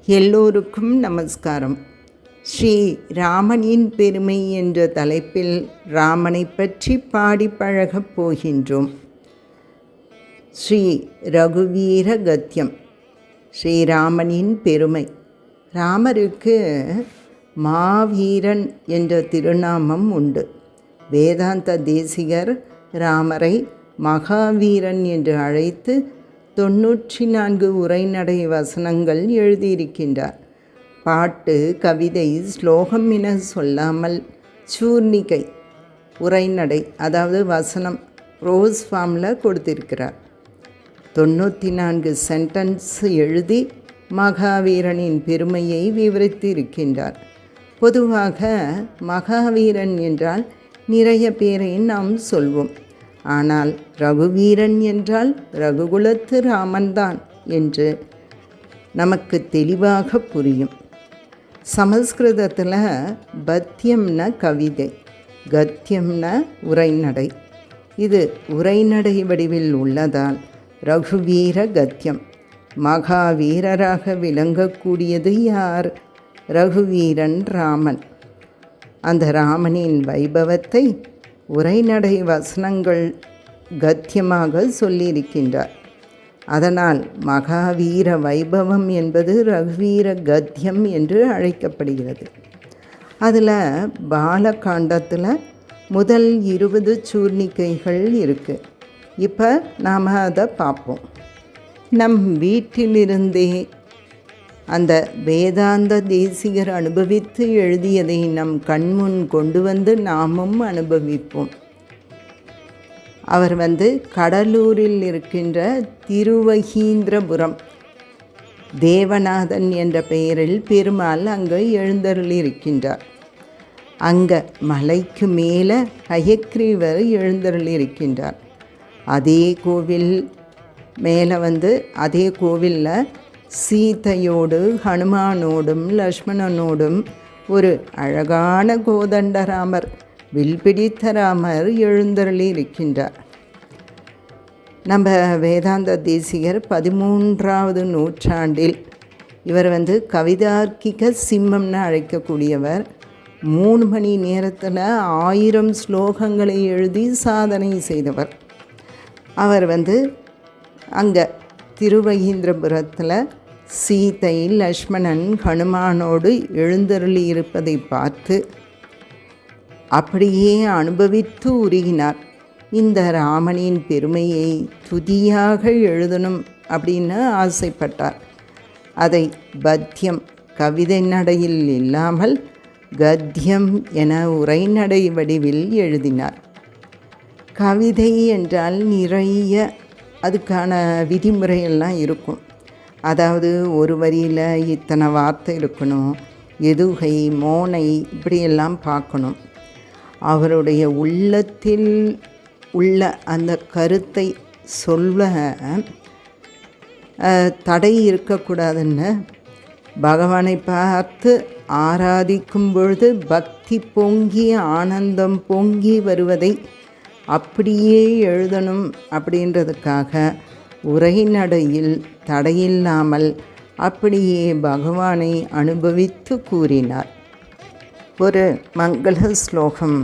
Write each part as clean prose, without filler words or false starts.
எல்லோருக்கும் நமஸ்காரம். ஸ்ரீ ராமனின் பெருமை என்ற தலைப்பில் ராமனை பற்றி பாடி பழகப் போகின்றோம். ஸ்ரீ ரகுவீர கத்தியம். ஸ்ரீராமனின் பெருமை. ராமருக்கு மாவீரன் என்ற திருநாமம் உண்டு. வேதாந்த தேசிகர் ராமரை மகாவீரன் என்று அழைத்து 94 உரைநடை வசனங்கள் எழுதியிருக்கின்றார். பாட்டு, கவிதை, ஸ்லோகம் என சொல்லாமல் சூர்ணிகை உரைநடை, அதாவது வசனம் ப்ரோஸ் ஃபார்மில் கொடுத்திருக்கிறார். 94 சென்டென்ஸ் எழுதி மகாவீரனின் பெருமையை விவரித்து இருக்கின்றார். பொதுவாக மகாவீரன் என்றால் நிறைய பேரை நாம் சொல்வோம். ஆனால் ரகுவீரன் என்றால் ரகுகுலத்து ராமன்தான் என்று நமக்கு தெளிவாக புரியும். சமஸ்கிருதத்தில் பத்தியம்ன கவிதை, கத்தியம்ன உரைநடை. இது உரைநடை வடிவில் உள்ளதால் ரகுவீர கத்தியம். மகாவீரராக விளங்கக்கூடியது யார்? ரகுவீரன் ராமன். அந்த ராமனின் வைபவத்தை உரைநடை வசனங்கள் கத்தியமாக சொல்லியிருக்கின்றார். அதனால் மகாவீர வைபவம் என்பது ரகுவீர கத்தியம் என்று அழைக்கப்படுகிறது. அதில் பாலகாண்டத்தில் முதல் 20 சூர்ணிகைகள் இருக்குது. இப்போ நாம் அதை பார்ப்போம். நம் வீட்டிலிருந்தே அந்த வேதாந்த தேசிகர் அனுபவித்து எழுதியதை நம் கண்முன் கொண்டு வந்து நாமும் அனுபவிப்போம். அவர் கடலூரில் இருக்கின்ற திருவகீந்திரபுரம் தேவநாதன் என்ற பெயரில் பெருமாள் அங்கே எழுந்தருளியிருக்கின்றார். அங்கே மலைக்கு மேலே ஹயக்ரீவர் எழுந்தருளியிருக்கின்றார். அதே கோவில் மேலே அதே கோவிலில் சீதையோடு ஹனுமானோடும் லக்ஷ்மணனோடும் ஒரு அழகான கோதண்டராமர், வில்பிடித்த ராமர் எழுந்தருளி இருக்கின்றார். நம்ம வேதாந்த தேசிகர் 13ஆவது நூற்றாண்டில் இவர் கவிதார்க்கிக சிம்மம்னு அழைக்கக்கூடியவர். 3 மணி நேரத்தில் 1000 ஸ்லோகங்களை எழுதி சாதனை செய்தவர். அவர் அங்கே திருவகீந்திரபுரத்தில் சீதை, லக்ஷ்மணன், ஹனுமானோடு எழுந்தருளி இருப்பதை பார்த்து அப்படியே அனுபவித்து உருகினார். இந்த ராமனின் பெருமையை துதியாக எழுதணும் அப்படின்னு ஆசைப்பட்டார். அதை பத்தியம் கவிதை நடையில் இல்லாமல் கத்தியம் என உரைநடை வடிவில் எழுதினார். கவிதை என்றால் நிறைய அதுக்கான விதிமுறையெல்லாம் இருக்கும். அதாவது ஒரு வரியில் இத்தனை வார்த்தை இருக்கணும், எதுகை, மோனை, இப்படியெல்லாம் பார்க்கணும். அவருடைய உள்ளத்தில் உள்ள அந்த கருத்தை சொல்ல தடை இருக்கக்கூடாதுன்னு பகவானை பார்த்து ஆராதிக்கும் பொழுது பக்தி பொங்கி ஆனந்தம் பொங்கி வருவதை அப்படியே எழுதணும் அப்படின்றதுக்காக உரைநடையில் தடையில்லாமல் அப்படியே பகவானை அனுபவித்து கூறினார். ஒரு மங்கள ஸ்லோகம்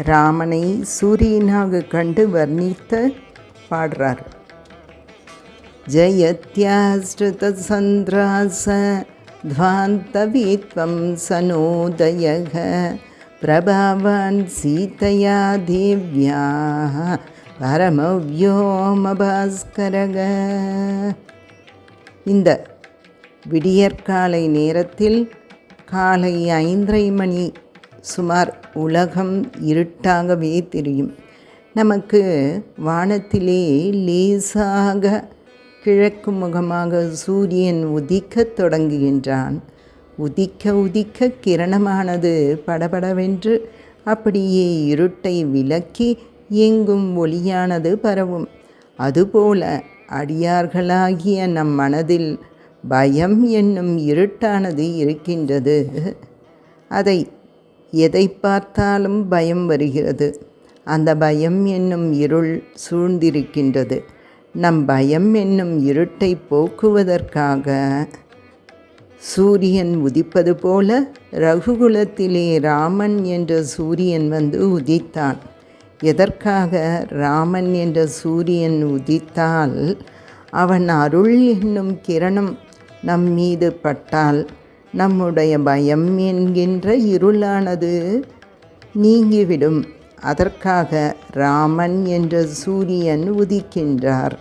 ராமனை சூரியனாக கண்டு வர்ணித்த பாடுறார். ஜயத்யாஸ்ருத சந்திராச துவாந்தவீத்வம் சனோதயக பிரபாவான் சீதையா தேவ்யா பரமவ்யோமபாஸ்கரக. இந்த விடியற்காலை நேரத்தில் காலை 5:30 மணி சுமார் உலகம் இருட்டாகவே தெரியும். நமக்கு வானத்திலே லேசாக கிழக்கு முகமாக சூரியன் உதிக்கத் தொடங்குகின்றான். உதிக்க உதிக்க கிரணமானது படபடவென்று அப்படியே இருட்டை விலக்கி எங்கும் ஒளியானது பரவும். அதுபோல அடியார்களாகிய நம் மனதில் பயம் என்னும் இருட்டானது இருக்கின்றது. அதை எதை பார்த்தாலும் பயம் வருகிறது. அந்த பயம் என்னும் இருள் சூழ்ந்திருக்கின்றது. நம் பயம் என்னும் இருட்டை போக்குவதற்காக சூரியன் உதிப்பது போல ரகுகுலத்திலே ராமன் என்ற சூரியன் வந்து உதித்தான். எதற்காக ராமன் என்ற சூரியன் உதித்தால், அவன் அருள் என்னும் கிரணம் நம் மீது பட்டால் நம்முடைய பயம் என்கின்ற இருளானது நீங்கிவிடும். அதற்காக ராமன் என்ற சூரியன் உதிக்கின்றார்.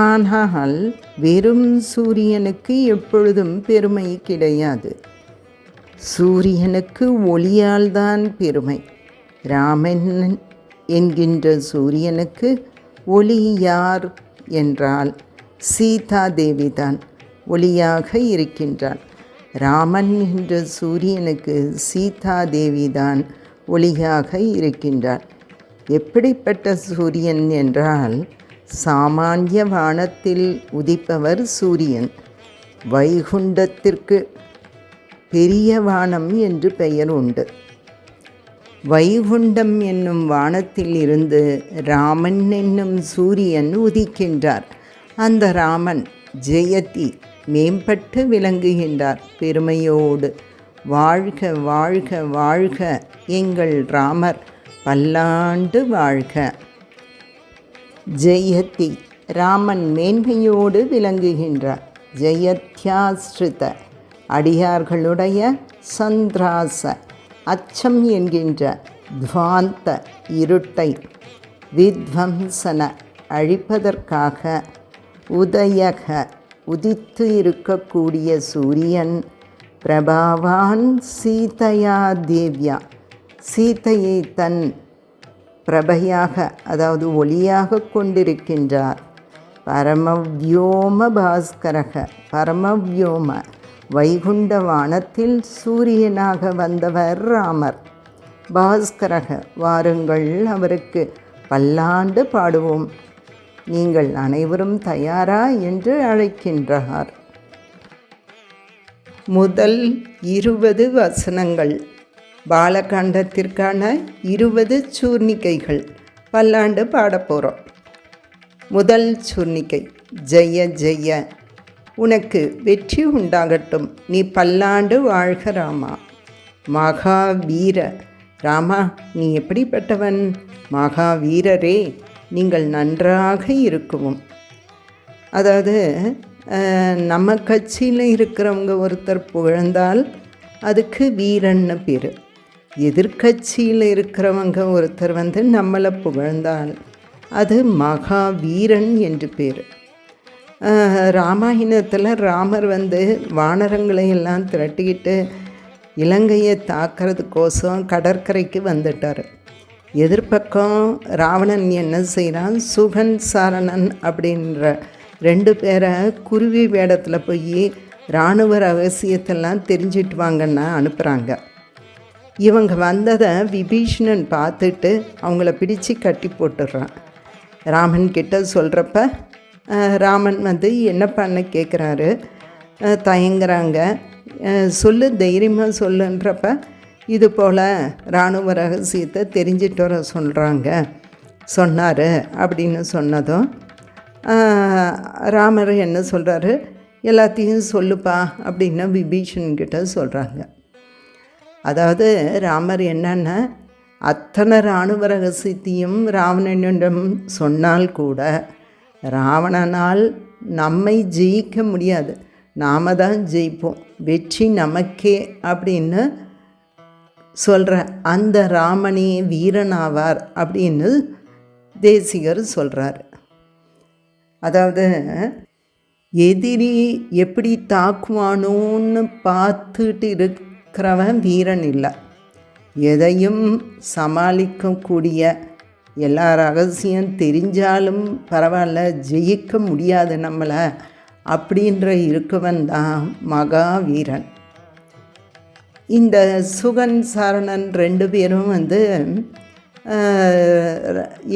ஆனால் வெறும் சூரியனுக்கு எப்பொழுதும் பெருமை கிடையாது. சூரியனுக்கு ஒளியால்தான் பெருமை. ராமன் என்கின்ற சூரியனுக்கு ஒளி யார் என்றால் சீதா தேவிதான் ஒளியாக இருக்கின்றாள். ராமன் என்ற சூரியனுக்கு சீதா தேவிதான் ஒளியாக இருக்கின்றாள். எப்படிப்பட்ட சூரியன் என்றால், சாமானிய வானத்தில் உதிப்பவர் சூரியன். வைகுண்டத்திற்கு பெரிய வானம் என்று பெயர் உண்டு. வைகுண்டம் என்னும் வானத்தில் இருந்து ராமன் என்னும் சூரியன் உதிக்கின்றார். அந்த ராமன் ஜெயதி மேம்பட்டு விளங்குகின்றார் பெருமையோடு. வாழ்க வாழ்க வாழ்க எங்கள் ராமர் பல்லாண்டு வாழ்க. ஜெயதி ராமன் மேன்மையோடு விளங்குகின்றார். ஜெயத்யாஸ்ரித அடியார்களுடைய சந்திராச அச்சம் என்கின்ற துவாந்த இருட்டை வித்வம்சன அழிப்பதற்காக உதயக உதித்து இருக்கக்கூடிய சூரியன் பிரபாவான் சீதையா தேவ்யா சீதையை தன் பிரபையாக, அதாவது ஒளியாக கொண்டிருக்கின்றார். பரமவ்யோம பாஸ்கரக பரமவ்யோம வைகுண்ட வானத்தில் சூரியனாக வந்தவர் ராமர். பாஸ்கரக வாருங்கள் அவருக்கு பல்லாண்டு பாடுவோம், நீங்கள் அனைவரும் தயாரா என்று அழைக்கின்றார். முதல் 20 வசனங்கள் பாலகாண்டத்திற்கான 20 சூர்ணிகைகள் பல்லாண்டு பாடப்போகிறோம். முதல் சூர்ணிகை. ஜெய ஜெய, உனக்கு வெற்றி உண்டாகட்டும், நீ பல்லாண்டு வாழ்க ராமா. மகாவீர, ராமா நீ எப்படிப்பட்டவன்? மகாவீரரே, நீங்கள் நன்றாக இருக்குவும். அதாவது நம்ம கட்சியில் இருக்கிறவங்க ஒருத்தர் புகழ்ந்தால் அதுக்கு வீரன்னு பேர். எதிர்கட்சியில் இருக்கிறவங்க ஒருத்தர் வந்து நம்மளை புகழ்ந்தால் அது மகாவீரன் என்று பேர். ராமாயணத்தில் ராமர் வந்து வானரங்களை எல்லாம் திரட்டிக்கிட்டு இலங்கையை தாக்கிறதுக்கோசம் கடற்கரைக்கு வந்துட்டார். எதிர்பக்கம் ராவணன் என்ன செய்கிறான், சுகன் சாரணன் அப்படின்ற 2 பேரை குருவி வேடத்தில் போய் இராணுவ ரகசியத்தெல்லாம் தெரிஞ்சிட்டு வாங்கன்னா அனுப்புகிறாங்க. இவங்க வந்ததை விபீஷணன் பார்த்துட்டு அவங்கள பிடிச்சு கட்டி போட்டுடுறான். ராமன் கிட்ட சொல்கிறப்ப ராமன் வந்து என்ன பண்ண கேட்குறாரு, தயங்குறாங்க. சொல்லு, தைரியமாக சொல்லுன்றப்ப இது போல் இராணுவ ரகசியத்தை தெரிஞ்சிட்டு வர சொன்னார் அப்படின்னு சொன்னதும் ராமர் என்ன சொல்கிறாரு, எல்லாத்தையும் சொல்லுப்பா அப்படின்னு விபீஷன்கிட்ட சொல்கிறாங்க. அதாவது ராமர் என்னன்னா, அத்தனை இராணுவ ரகசியத்தையும் ராவணனிடம் சொன்னால் கூட ராவணனால் நம்மை ஜெயிக்க முடியாது, நாம் தான் ஜெயிப்போம், வெற்றி நமக்கே அப்படின்னு சொல்கிற அந்த ராமனே வீரனாவார் அப்படின்னு தேசிகர் சொல்கிறார். அதாவது எதிரி எப்படி தாக்குவானோன்னு பார்த்துட்டு இருக்கிறவன் வீரன் இல்லை, எதையும் சமாளிக்கக்கூடிய, எல்லா ரகசியம் தெரிஞ்சாலும் பரவாயில்ல ஜெயிக்க முடியாது நம்மளை அப்படின்ற இருக்கவன் தான் மகாவீரன். இந்த சுகன் சாரணன் 2 பேரும் வந்து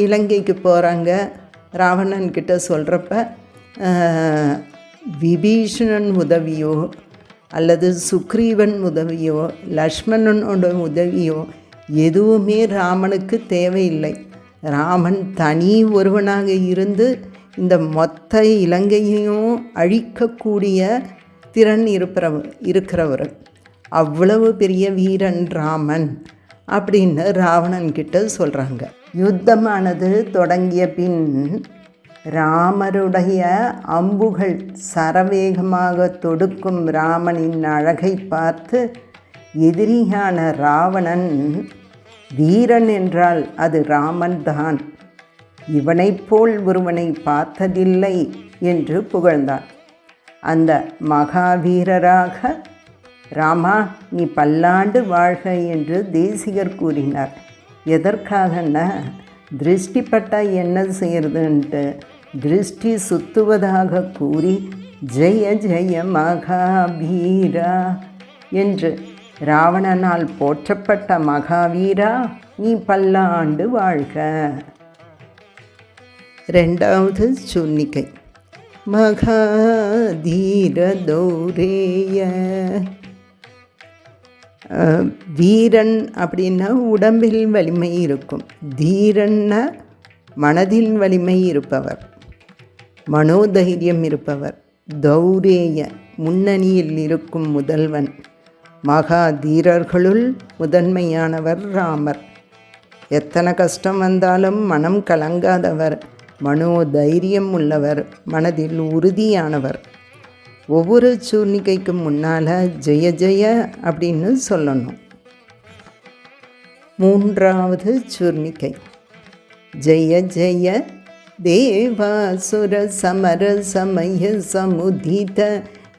இலங்கைக்கு போகிறாங்க. ராவணன் கிட்ட சொல்கிறப்ப விபீஷணன் உதவியோ அல்லது சுக்ரீவன் உதவியோ லக்ஷ்மணனோட உதவியோ எதுவுமே ராமனுக்கு தேவையில்லை. ராமன் தனி ஒருவனாக இருந்து இந்த மொத்த இலங்கையையும் அழிக்கக்கூடிய திறன் இருக்கிறவர், அவ்வளவு பெரிய வீரன் ராமன் அப்படின்னு ராவணன் கிட்ட சொல்கிறாங்க. யுத்தமானது தொடங்கிய பின் ராமருடைய அம்புகள் சரவேகமாக தொடுக்கும் ராமனின் அழகை பார்த்து எதிரியான ராவணன், வீரன் என்றால் அது ராமன் தான், இவனைப் போல் ஒருவனை பார்த்ததில்லை என்று புகழ்ந்தான். அந்த மகாவீரராக ராமா நீ பல்லாண்டு வாழ்க என்று தேசிகர் கூறினார். எதற்காகன்னா, திருஷ்டிப்பட்டா என்ன செய்யறதுன்ட்டு திருஷ்டி சுத்துவதாக கூறி ஜெய ஜெய மகாவீரா என்று ராவணனால் போற்றப்பட்ட மகாவீரா நீ பல்லாண்டு வாழ்க. ரெண்டாவது சூர்ணிகை. மகாதீர தௌரேய. வீரன் அப்படின்னா உடம்பில் வலிமை இருக்கும், தீரன்னா மனதில் வலிமை இருப்பவர், மனோதைரியம் இருப்பவர். தௌரேய முன்னணியில் இருக்கும் முதல்வன், மகாதீரர்களுள் முதன்மையானவர் ராமர். எத்தனை கஷ்டம் வந்தாலும் மனம் கலங்காதவர், மனோதைரியம் உள்ளவர், மனதில் உறுதியானவர். ஒவ்வொரு சூர்ணிகைக்கும் முன்னால் ஜெய ஜெய அப்படின்னு சொல்லணும். மூன்றாவது சூர்ணிகை. ஜெய ஜெய தேவாசுர சமர சமய சமுதித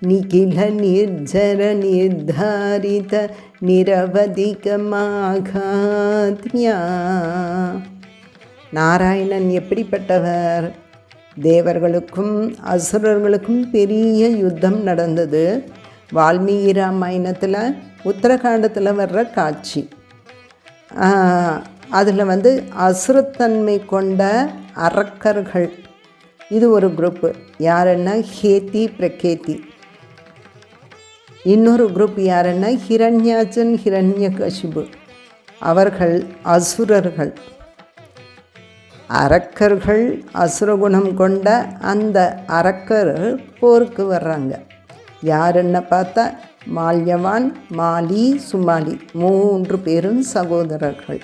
நிகில நிர்ஜர நிர்தாரித நிரவதிக மாகாத்மியா. நாராயணன் எப்படிப்பட்டவர்? தேவர்களுக்கும் அசுரர்களுக்கும் பெரிய யுத்தம் நடந்தது. வால்மீகி ராமாயணத்தில் உத்தரகாண்டத்தில் வர்ற காட்சி. அதில் அசுரத்தன்மை கொண்ட அரக்கர்கள், இது ஒரு குரூப்பு. யாருன்னா ஹேத்தி பிரகேத்தி. இன்னொரு குரூப் யாருன்னா ஹிரண்யாச்சன் ஹிரண்யகசிபு. அவர்கள் அசுரர்கள். அரக்கர்கள் அசுரகுணம் கொண்ட அந்த அரக்கர் போருக்கு வர்றாங்க. யாருன்னு பார்த்தா மால்யவான், மாலி, சுமாலி 3 பேரும் சகோதரர்கள்.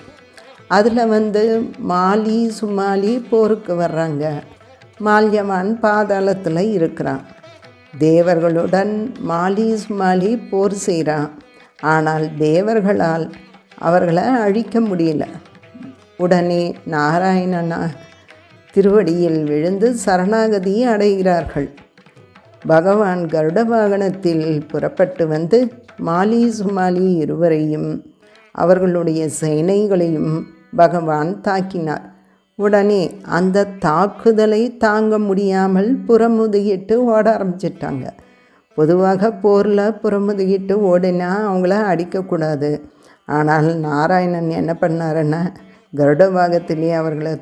அதில் மாலி சுமாலி போருக்கு வர்றாங்க. மால்யவான் பாதாளத்தில் இருக்கிறான். தேவர்களுடன் மாலி சுமாலி போர் செய்கிறான். ஆனால் தேவர்களால் அவர்களை அழிக்க முடியல. உடனே நாராயணனா திருவடியில் விழுந்து சரணாகதி அடைகிறார்கள். பகவான் கருட வாகனத்தில் புறப்பட்டு மாலி சுமாலி இருவரையும் அவர்களுடைய சேனைகளையும் பகவான் தாக்கினார். உடனே அந்த தாக்குதலை தாங்க முடியாமல் புறமுதுகிட்டு ஓட ஆரம்பிச்சிட்டாங்க. பொதுவாக போரில் புறமுதுகிட்டு ஓடினா அவங்கள அடிக்கக்கூடாது. ஆனால் நாராயணன் என்ன பண்ணாருன்னா, கருட வாகத்திலே அவர்களை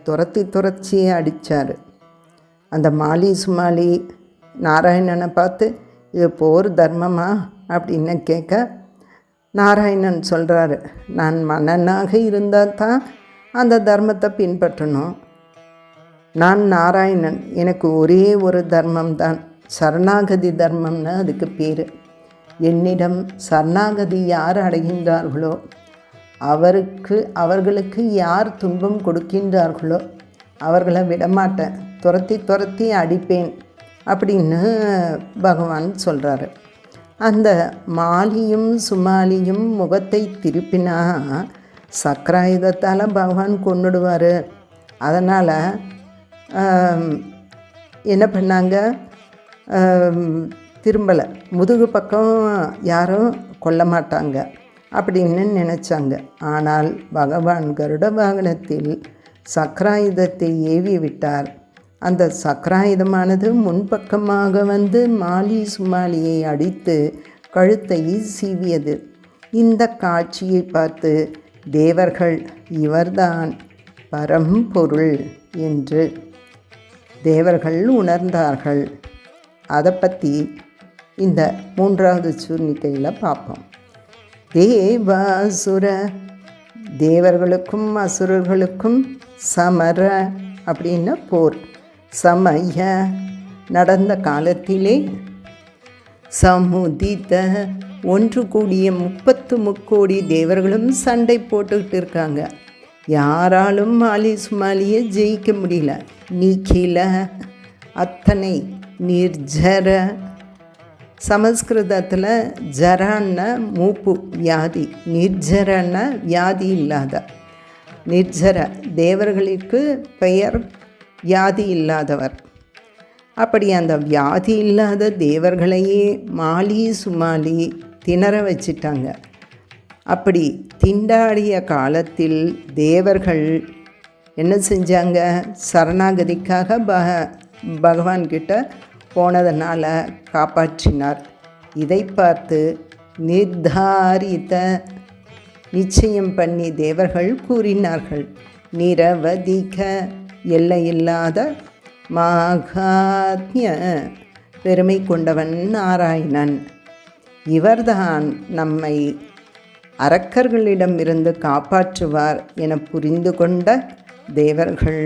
துரத்தி அடித்தார். அந்த மாலி சுமாலி நாராயணனை பார்த்து, இது போர் தர்மமா அப்படின்னு கேட்க, நாராயணன் சொல்கிறாரு, நான் மன்னனாக இருந்தால் தான் அந்த தர்மத்தை பின்பற்றணும். நான் நாராயணன், எனக்கு ஒரே ஒரு தர்மம்தான், சரணாகதி தர்மம்னு அதுக்கு பேர். என்னிடம் சரணாகதி யார் அடைகின்றார்களோ அவர்களுக்கு யார் துன்பம் கொடுக்கின்றார்களோ அவர்களை விடமாட்டேன், துரத்தி அடிப்பேன் அப்படின்னு பகவான் சொல்கிறாரு. அந்த மாலியும் சுமாலியும் முகத்தை திருப்பினா சக்கராயுதத்தால் பகவான் கொன்னுடுவார். அதனால் என்ன பண்ணாங்க, திரும்பலை, முதுகு பக்கம் யாரும் கொல்ல மாட்டாங்க அப்படின்னு நினச்சாங்க. ஆனால் பகவான் கருட வாகனத்தில் சக்கராயுதத்தை ஏவி விட்டார். அந்த சக்கராயுதமானது முன்பக்கமாக மாலி சுமாலியை அடித்து கழுத்தை சீவியது. இந்த காட்சியை பார்த்து தேவர்கள் இவர்தான் பரம்பொருள் என்று தேவர்கள் உணர்ந்தார்கள். அதை பற்றி இந்த மூன்றாவது சூர்ணிகையில் பார்ப்போம். தேவாசுர, தேவர்களுக்கும் அசுரர்களுக்கும் சமர அப்படின்னா போர். சமய, நடந்த காலத்திலே சமுதித ஒன்று கூடிய 33 தேவர்களும் சண்டை போட்டுக்கிட்டு இருக்காங்க. யாராலும் மாலி சுமாலியை ஜெயிக்க முடியல. நிகில அத்தனை நிர்ஜர, சமஸ்கிருதத்தில் ஜரன்னா மூப்பு வியாதி, நிர்ஜரன்னா வியாதி இல்லாத. நிர்ஜர தேவர்களுக்கு பெயர் வியாதி இல்லாதவர். அப்படி அந்த வியாதி இல்லாத தேவர்களையே மாலி சுமாலி திணற வச்சிட்டாங்க. அப்படி திண்டாடிய காலத்தில் தேவர்கள் என்ன செஞ்சாங்க? சரணாகதிக்காக பகவான்கிட்ட போனதனால் காப்பாற்றினார். இதை பார்த்து நிர்தாரித்த நிச்சயம் பண்ணி தேவர்கள் கூறினார்கள், நிரவதிக எல்லையில்லாத மாகாத்ய பெருமை கொண்டவன் நாராயணன். இவர்தான் நம்மை அரக்கர்களிடமிருந்து காப்பாற்றுவார் என புரிந்து கொண்ட தேவர்கள்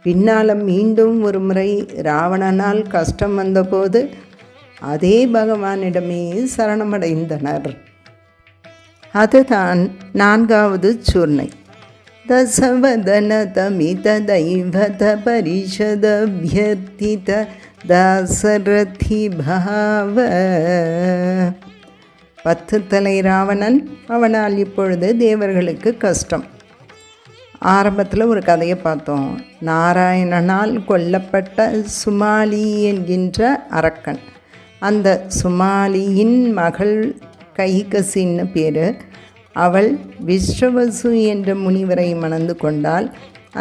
பின்னால் மீண்டும் ஒரு முறை ராவணனால் கஷ்டம் வந்தபோது அதே பகவானிடமே சரணமடைந்தனர். அதுதான் 4வது சூர்ணை. தசவதன தமித தைவத பரிஷதபியர்த்தித தாசரதி பாவ. 10 தலை ராவணன். அவனால் இப்பொழுது தேவர்களுக்கு கஷ்டம். ஆரம்பத்தில் ஒரு கதையை பார்த்தோம். நாராயணனால் கொல்லப்பட்ட சுமாலி என்கின்ற அரக்கன். அந்த சுமாலியின் மகள் கைகசின்னு பேர். அவள் விஸ்ரவசு என்ற முனிவரை மணந்து கொண்டாள்.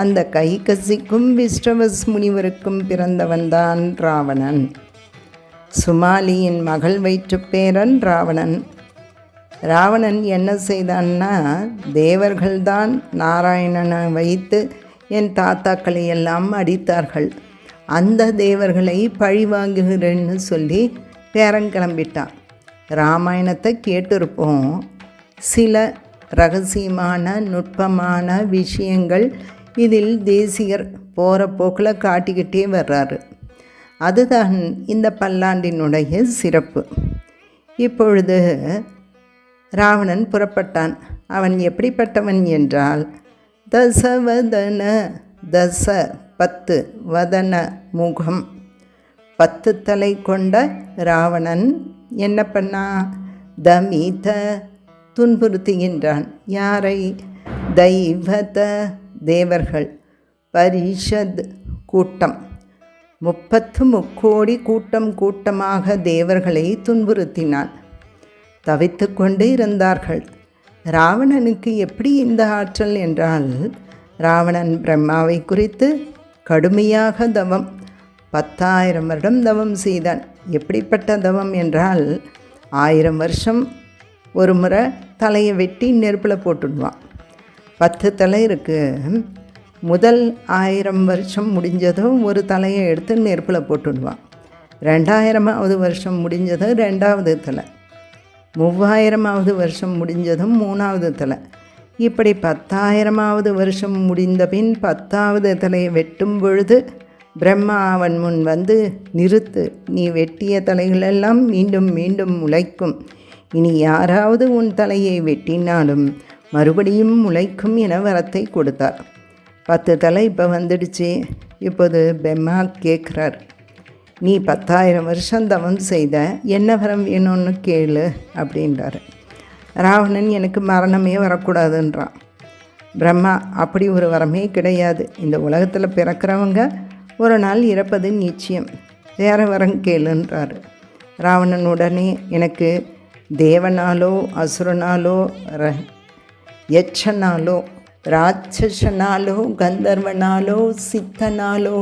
அந்த கைகசிக்கும் விஸ்ரவஸ் முனிவருக்கும் பிறந்தவன்தான் ராவணன். சுமாலியின் மகள் வயிற்றுப்பேரன் ராவணன். ராவணன் என்ன செய்தான்னா, தேவர்கள்தான் நாராயணனை வைத்து என் தாத்தாக்களை எல்லாம் அடித்தார்கள், அந்த தேவர்களை பழி வாங்குகிறேன்னு சொல்லி பேரங்கிளம்பிட்டான். ராமாயணத்தை கேட்டிருப்போம். சில ரகசியமான நுட்பமான விஷயங்கள் இதில் தேசிகர் போகிற போக்கில் காட்டிக்கிட்டே வர்றாரு. அதுதான் இந்த பல்லாண்டினுடைய சிறப்பு. இப்பொழுது ராவணன் புறப்பட்டான். அவன் எப்படிப்பட்டவன் என்றால், தசவதன, தச 10, வதன முகம், 10 தலை கொண்ட ராவணன் என்ன பண்ணா? தமித துன்புறுத்துகின்றான். யாரை? தைவத தேவர்கள், பரிஷத் கூட்டம், 33 கூட்டம் கூட்டமாக தேவர்களை துன்புறுத்தினான். தவித்து கொண்டு இருந்தார்கள். ராவணனுக்கு எப்படி இந்த ஆற்றல் என்றால், ராவணன் பிரம்மாவை குறித்து கடுமையாக தவம் 10,000 வருடம் தவம் செய்தான். எப்படிப்பட்ட தவம் என்றால், 1000 வருஷம் ஒரு முறை தலையை வெட்டி நெருப்பில் போட்டுடுவான். 10 தலை இருக்குது. முதல் 1000 வருஷம் முடிஞ்சதும் ஒரு தலையை எடுத்து நெருப்பில் போட்டுடுவான். 2000வது வருஷம் முடிஞ்சதும் 2வது தலை, 3000வது வருஷம் முடிஞ்சதும் 3வது தலை. இப்படி 10,000வது வருஷம் முடிந்த பின் 10வது தலையை வெட்டும் பொழுது பிரம்மா அவன் முன் வந்து, நிறுத்து, நீ வெட்டிய தலைகளெல்லாம் மீண்டும் மீண்டும் முளைக்கும், இனி யாராவது உன் தலையை வெட்டினாலும் மறுபடியும் முளைக்கும் என வரத்தை கொடுத்தார். 10 தலை இப்போ வந்துடுச்சு. இப்போது பிரம்மா கேட்குறார், நீ 10,000 வருஷம் தவம் செய்த, என்ன வரம் வேணும்னு கேளு அப்படின்றாரு. ராவணன், எனக்கு மரணமே வரக்கூடாதுன்றான். பிரம்மா, அப்படி ஒரு வரமே கிடையாது, இந்த உலகத்தில் பிறக்கிறவங்க ஒரு நாள் இறப்பது நிச்சயம், வேறு வரம் கேளுன்றாரு. ராவணன் உடனே, எனக்கு தேவனாலோ அசுரனாலோ யட்சனாலோ ராட்சசனாலோ கந்தர்வனாலோ சித்தனாலோ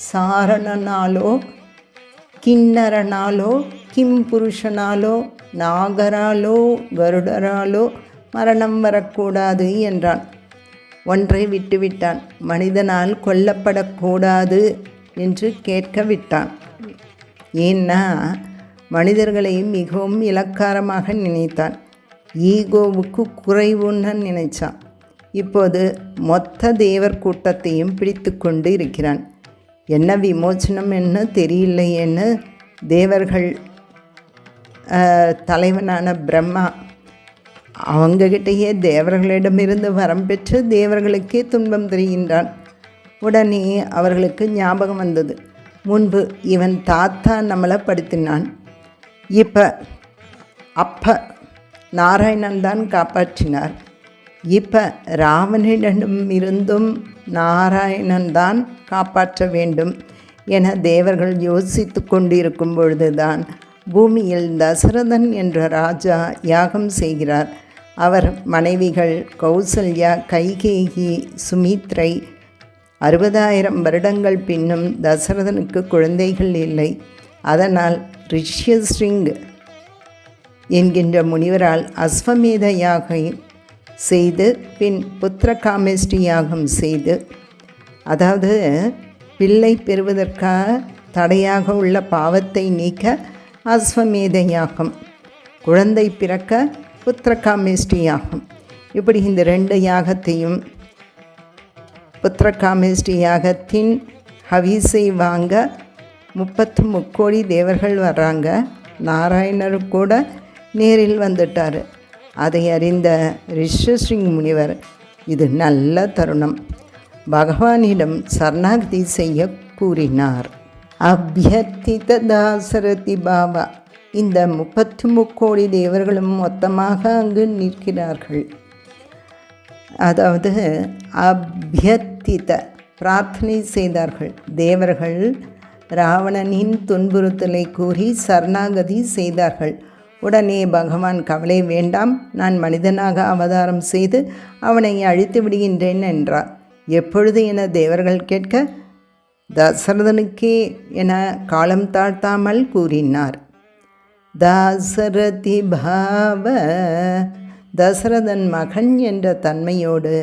சாரணனாலோ கிண்ணரனாலோ கிம் புருஷனாலோ நாகராலோ கருடராலோ மரணம் வரக்கூடாது என்றான். ஒன்றை விட்டுவிட்டான், மனிதனால் கொல்லப்படக்கூடாது என்று கேட்க விட்டான். ஏன்னா மனிதர்களை மிகவும் இலக்காரமாக நினைத்தான், ஈகோவுக்கு குறைவுன்னு நினைச்சான். இப்போது மொத்த தேவர் கூட்டத்தையும் பிடித்து கொண்டு இருக்கிறான். என்ன விமோச்சனம் என்ன தெரியலையேன்னு தேவர்கள் தலைவனான பிரம்மா அவங்ககிட்டயே தேவர்களிடமிருந்து வரம் பெற்று தேவர்களுக்கே துன்பம் தெரிகின்றான். உடனே அவர்களுக்கு ஞாபகம் வந்தது, முன்பு இவன் தாத்தா நம்மளை படுத்தினான், அப்போ நாராயணன் தான் காப்பாற்றினார், இப்போ ராவனிடம் இருந்தும் நாராயணன் தான் காப்பாற்ற வேண்டும் என தேவர்கள் யோசித்து கொண்டிருக்கும் பொழுதுதான் பூமியில் தசரதன் என்ற ராஜா யாகம் செய்கிறார். அவர் மனைவிகள் கௌசல்யா, கைகேயி, சுமித்ரை 60,000 வருடங்கள் பின்னும் தசரதனுக்கு குழந்தைகள் இல்லை. அதனால் ரிஷ்யஸ்ரிங் என்கின்ற முனிவரால் அஸ்வமேத யாகம் செய்து பின் புத்திரகாமேஷ்டி யாகம் செய்து, அதாவது பிள்ளை பெறுவதற்காக தடையாக உள்ள பாவத்தை நீக்க அஸ்வமேத யாகம், குழந்தை பிறக்க புத்திரகாமேஷ்டி யாகம், இப்படி இந்த 2 யாகத்தையும் புத்திரகாமேஷ்டி யாகத்தின் ஹவிசை வாங்க 33 கோடி தேவர்கள் வர்றாங்க. நாராயணர் கூட நேரில் வந்துட்டார். அதை அறிந்த ரிஷிசிங் முனிவர், இது நல்ல தருணம், பகவானிடம் சரணாகதி செய்ய கூறினார். அபியர்த்தித தாசரதி பாபா. இந்த 33 கோடி தேவர்களும் மொத்தமாக அங்கு நிற்கிறார்கள். அதாவது அபியர்த்தித பிரார்த்தனை செய்தார்கள். தேவர்கள் ராவணனின் துன்புறுத்தலை கூறி சரணாகதி செய்தார்கள். உடனே பகவான், கவலை வேண்டாம், நான் மனிதனாக அவதாரம் செய்து அவனை அழித்து விடுகின்றேன் என்றார். எப்பொழுது என தேவர்கள் கேட்க, தசரதனுக்கே என காலம் தாழ்த்தாமல் கூறினார். தாசரதி பாவ, தசரதன் மகன் என்ற தன்மையோடு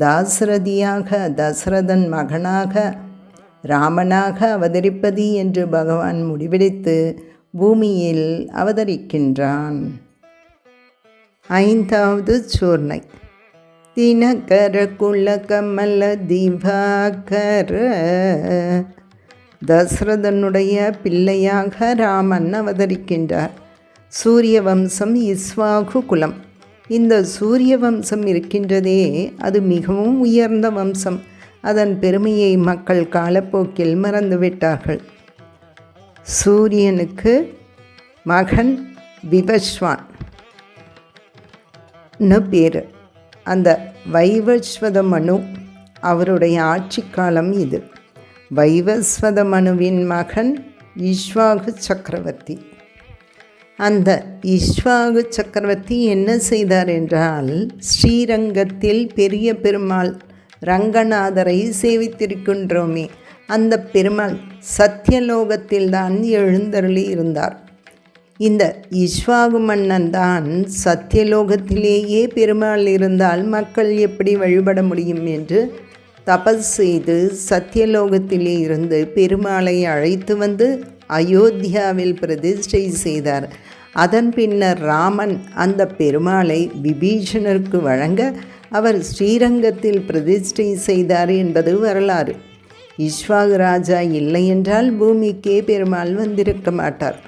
தாசரதியாக, தசரதன் மகனாக ராமனாக அவதரிப்பது என்று பகவான் முடிவெடுத்து பூமியில் அவதரிக்கின்றான். 5வது சூர்ணை. தினகர குல கமல திவாகர. தசரதனுடைய பிள்ளையாக ராமன் அவதரிக்கின்றார். சூரிய வம்சம் இஸ்வாகு குலம். இந்த சூரிய வம்சம் இருக்கின்றதே, அது மிகவும் உயர்ந்த வம்சம். அதன் பெருமையை மக்கள் காலப்போக்கில் மறந்துவிட்டார்கள். சூரியனுக்கு மகன் விவஸ்வான் பேர். அந்த வைவஸ்வத மனு அவருடைய ஆட்சி காலம் இது. வைவஸ்வத மனுவின் மகன் இஷ்வாகு சக்கரவர்த்தி. அந்த இஷ்வாகு சக்கரவர்த்தி என்ன செய்தார் என்றால், ஸ்ரீரங்கத்தில் பெரிய பெருமாள் ரங்கநாதரை சேவித்திருக்கின்றோமே, அந்த பெருமாள் சத்தியலோகத்தில்தான் எழுந்தருளி இருந்தார். இந்த இஷ்வாகு மன்னன் தான் சத்தியலோகத்திலேயே பெருமாள் இருந்தால் மக்கள் எப்படி வழிபட முடியும் என்று தபஸ் செய்து சத்தியலோகத்திலே இருந்து பெருமாளை அழைத்து வந்து அயோத்தியாவில் பிரதிஷ்டை செய்தார். அதன் பின்னர் ராமன் அந்த பெருமாளை விபீஷணருக்கு வழங்க அவர் ஸ்ரீரங்கத்தில் பிரதிஷ்டை செய்தார் என்பது வரலாறு. இஷ்வாகு ராஜா இல்லை என்றால் பூமிக்கே பெருமாள் வந்திருக்க மாட்டார்.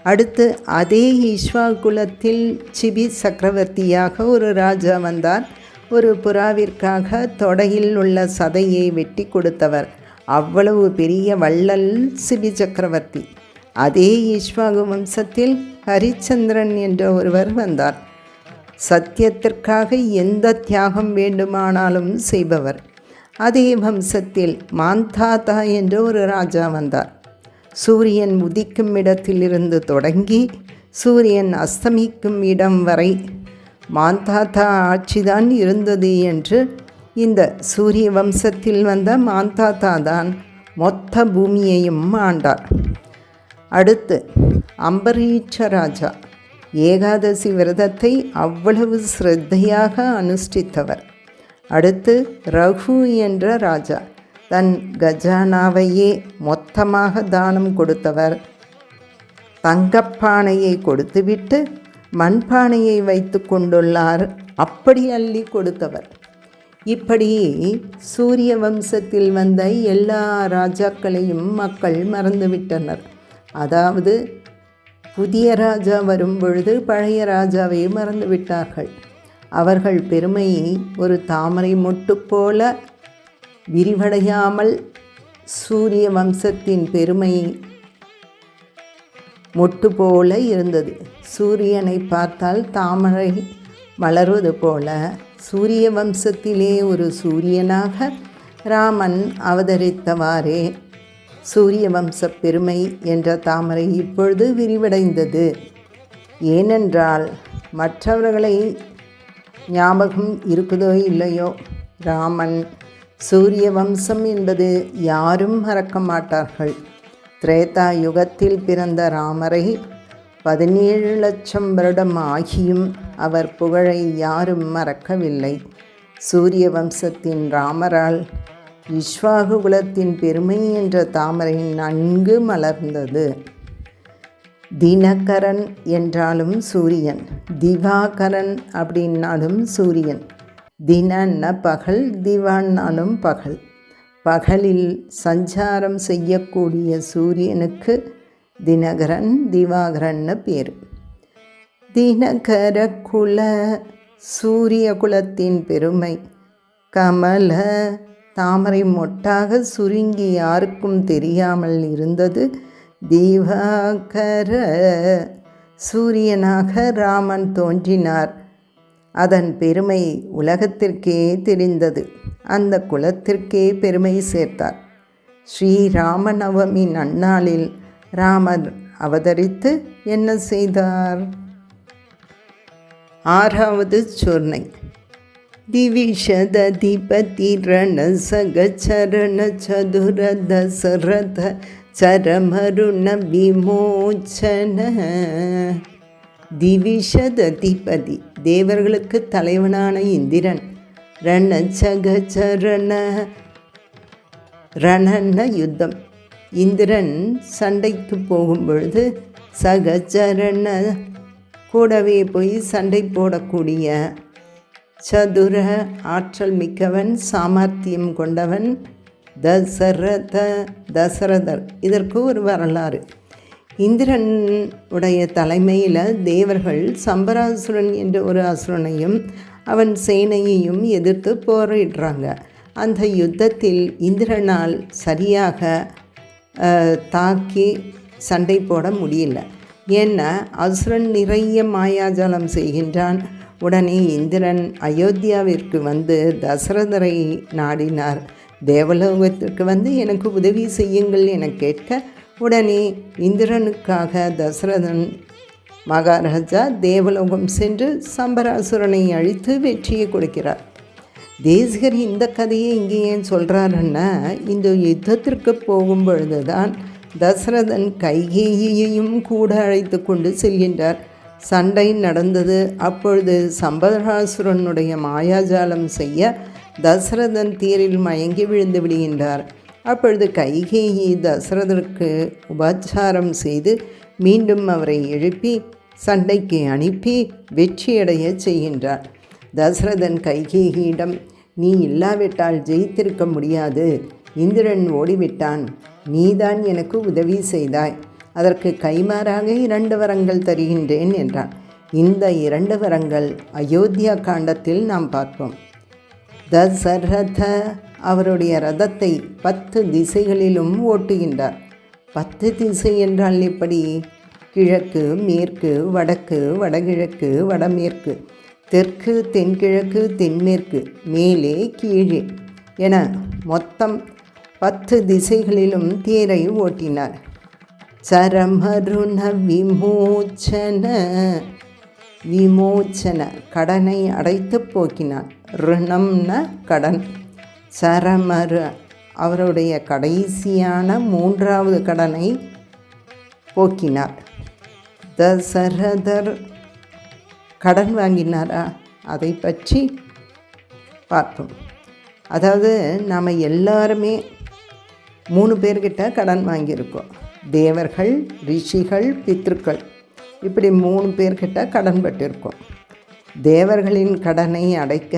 அடுத்து அதே இஷ்வாகு குலத்தில் சிபி சக்கரவர்த்தியாக ஒரு ராஜா வந்தார். ஒரு புறாவிற்காக தொடையில் உள்ள சதையை வெட்டி கொடுத்தவர். அவ்வளவு பெரிய வள்ளல் சிபி சக்கரவர்த்தி. அதே இஷ்வாகு வம்சத்தில் ஹரிச்சந்திரன் என்ற ஒருவர் வந்தார். சத்தியத்திற்காக எந்த தியாகம் வேண்டுமானாலும் செய்பவர். அதே வம்சத்தில் மாந்தாதா என்ற ஒரு ராஜா வந்தார். சூரியன் உதிக்கும் இடத்திலிருந்து தொடங்கி சூரியன் அஸ்தமிக்கும் இடம் வரை மாந்தாதா ஆட்சிதான் இருந்தது என்று இந்த சூரிய வம்சத்தில் வந்த மாந்தாதா தான் மொத்த பூமியையும் ஆண்டார். அடுத்து அம்பரீட்ச ராஜா ஏகாதசி விரதத்தை அவ்வளவு சிரத்தையாக அனுஷ்டித்தவர். அடுத்து ரகு என்ற ராஜா தன் கஜானாவையே மொத்தமாக தானம் கொடுத்தவர். தங்கப்பானையை கொடுத்துவிட்டு மண்பானையை வைத்து கொண்டுள்ளார், அப்படி அள்ளி கொடுத்தவர். இப்படி சூரிய வம்சத்தில் வந்த எல்லா ராஜாக்களையும் மக்கள் மறந்துவிட்டனர். அதாவது புதிய ராஜா வரும் பொழுது பழைய ராஜாவை மறந்துவிட்டார்கள். அவர்கள் பெருமையை ஒரு தாமரை மொட்டு போல விரிவடையாமல், சூரிய வம்சத்தின் பெருமை மொட்டு போல இருந்தது. சூரியனை பார்த்தால் தாமரை மலர்வது போல சூரிய வம்சத்திலே ஒரு சூரியனாக ராமன் அவதரித்தவாறே சூரிய வம்ச பெருமை என்ற தாமரை இப்பொழுது விரிவடைந்தது. ஏனென்றால் மற்றவர்களை ஞாபகம் இருக்குதோ இல்லையோ, ராமன் சூரிய வம்சம் என்பது யாரும் மறக்க மாட்டார்கள். திரேதா யுகத்தில் பிறந்த ராமரை 17 லட்சம் வருடம் ஆகியும் அவர் புகழை யாரும் மறக்கவில்லை. சூரிய வம்சத்தின் ராமரால் இக்ஷ்வாகு குலத்தின் பெருமை என்ற தாமரை நன்கு மலர்ந்தது. தினகரன் என்றாலும் சூரியன், திவாகரன் அப்படின்னாலும் சூரியன். தினன்ன பகல், திவான்னாலும் பகல். பகலில் சஞ்சாரம் செய்யக்கூடிய சூரியனுக்கு தினகரன், திவாகரன்னு பேர். தினகர குல சூரிய குலத்தின் பெருமை கமல தாமரை மொட்டாக சுருங்கி யாருக்கும் தெரியாமல் இருந்தது. திவாகர சூரியனாக ராமன் தோன்றினார். அதன் பெருமை உலகத்திற்கே தெரிந்தது. அந்த குலத்திற்கே பெருமை சேர்த்தார். ஸ்ரீராமநவமி நன்னாளில் ராமர் அவதரித்து என்ன செய்தார்? 6வது சொர்ணை. திவிஷததிபதி ரண சகச்சரண சதுர தசரத சரமருண விமோச்சன. திவிஷததிபதி தேவர்களுக்கு தலைவனான இந்திரன், ரண சகச்சரண ரணன யுத்தம். இந்திரன் சண்டைக்கு போகும் பொழுது சகச்சரண கூடவே போய் சண்டை போடக்கூடிய சதுர ஆற்றல் மிக்கவன், சாமர்த்தியம் கொண்டவன் தசரதர். இதற்கு ஒரு வரலாறு. இந்திரன் உடைய தலைமையில் தேவர்கள் சம்பராசுரன் என்ற ஒரு அசுரனையும் அவன் சேனையையும் எதிர்த்து போரிடுறாங்க. அந்த யுத்தத்தில் இந்திரனால் சரியாக தாக்கி சண்டை போட முடியல. ஏன்னா அசுரன் நிறைய மாயாஜாலம் செய்கின்றான். உடனே இந்திரன் அயோத்தியாவிற்கு வந்து தசரதரை நாடினார். தேவலோகத்திற்கு வந்து எனக்கு உதவி செய்யுங்கள் என கேட்க, உடனே இந்திரனுக்காக தசரதன் மகாராஜா தேவலோகம் சென்று சம்பராசுரனை அழித்து வெற்றியை கொடுக்கிறார். தேசிகர் இந்த கதையை இங்கே ஏன் சொல்கிறாருன்னா, இந்த யுத்தத்திற்கு போகும் பொழுதுதான் தசரதன் கைகேயியையும் கூட அழைத்து கொண்டு செல்கின்றார். சண்டை நடந்தது. அப்பொழுது சம்பராசுரனுடைய மாயாஜாலம் செய்ய தசரதன் தேரில் மயங்கி விழுந்து விடுகின்றார். அப்பொழுது கைகேயி தசரதற்கு உபச்சாரம் செய்து மீண்டும் அவரை எழுப்பி சண்டைக்கு அனுப்பி வெற்றியடைய செய்கின்றார். தசரதன் கைகேயியிடம், நீ இல்லாவிட்டால் ஜெயித்திருக்க முடியாது, இந்திரன் ஓடிவிட்டான், நீதான் எனக்கு உதவி செய்தாய், அதற்கு கைமாறாக 2 வரங்கள் தருகின்றேன் என்றான். இந்த 2 வரங்கள் அயோத்தியா காண்டத்தில் நாம் பார்ப்போம். தசரத அவருடைய ரதத்தை 10 திசைகளிலும் ஓட்டுகின்றார். 10 திசை என்றால் எப்படி? கிழக்கு, மேற்கு, வடக்கு, வடகிழக்கு, வடமேற்கு, தெற்கு, தென்கிழக்கு, தென்மேற்கு, மேலே கீழே என மொத்தம் 10 திசைகளிலும் தேரை ஓட்டினார். சரமருண விமோச்சன கடனை அடைத்து போக்கினான். ருணம்ன கடன். சரமரு அவருடைய கடைசியான 3வது கடனை போக்கினார். தசரதர் கடன் வாங்கினாரா? அதை பற்றி பார்த்தோம். அதாவது நாம் எல்லாருமே 3 பேர்கிட்ட கடன் வாங்கியிருக்கோம். தேவர்கள், ரிஷிகள், பித்ருக்கள், இப்படி 3 பேர்கிட்ட கடன் பட்டிருக்கோம். தேவர்களின் கடனை அடைக்க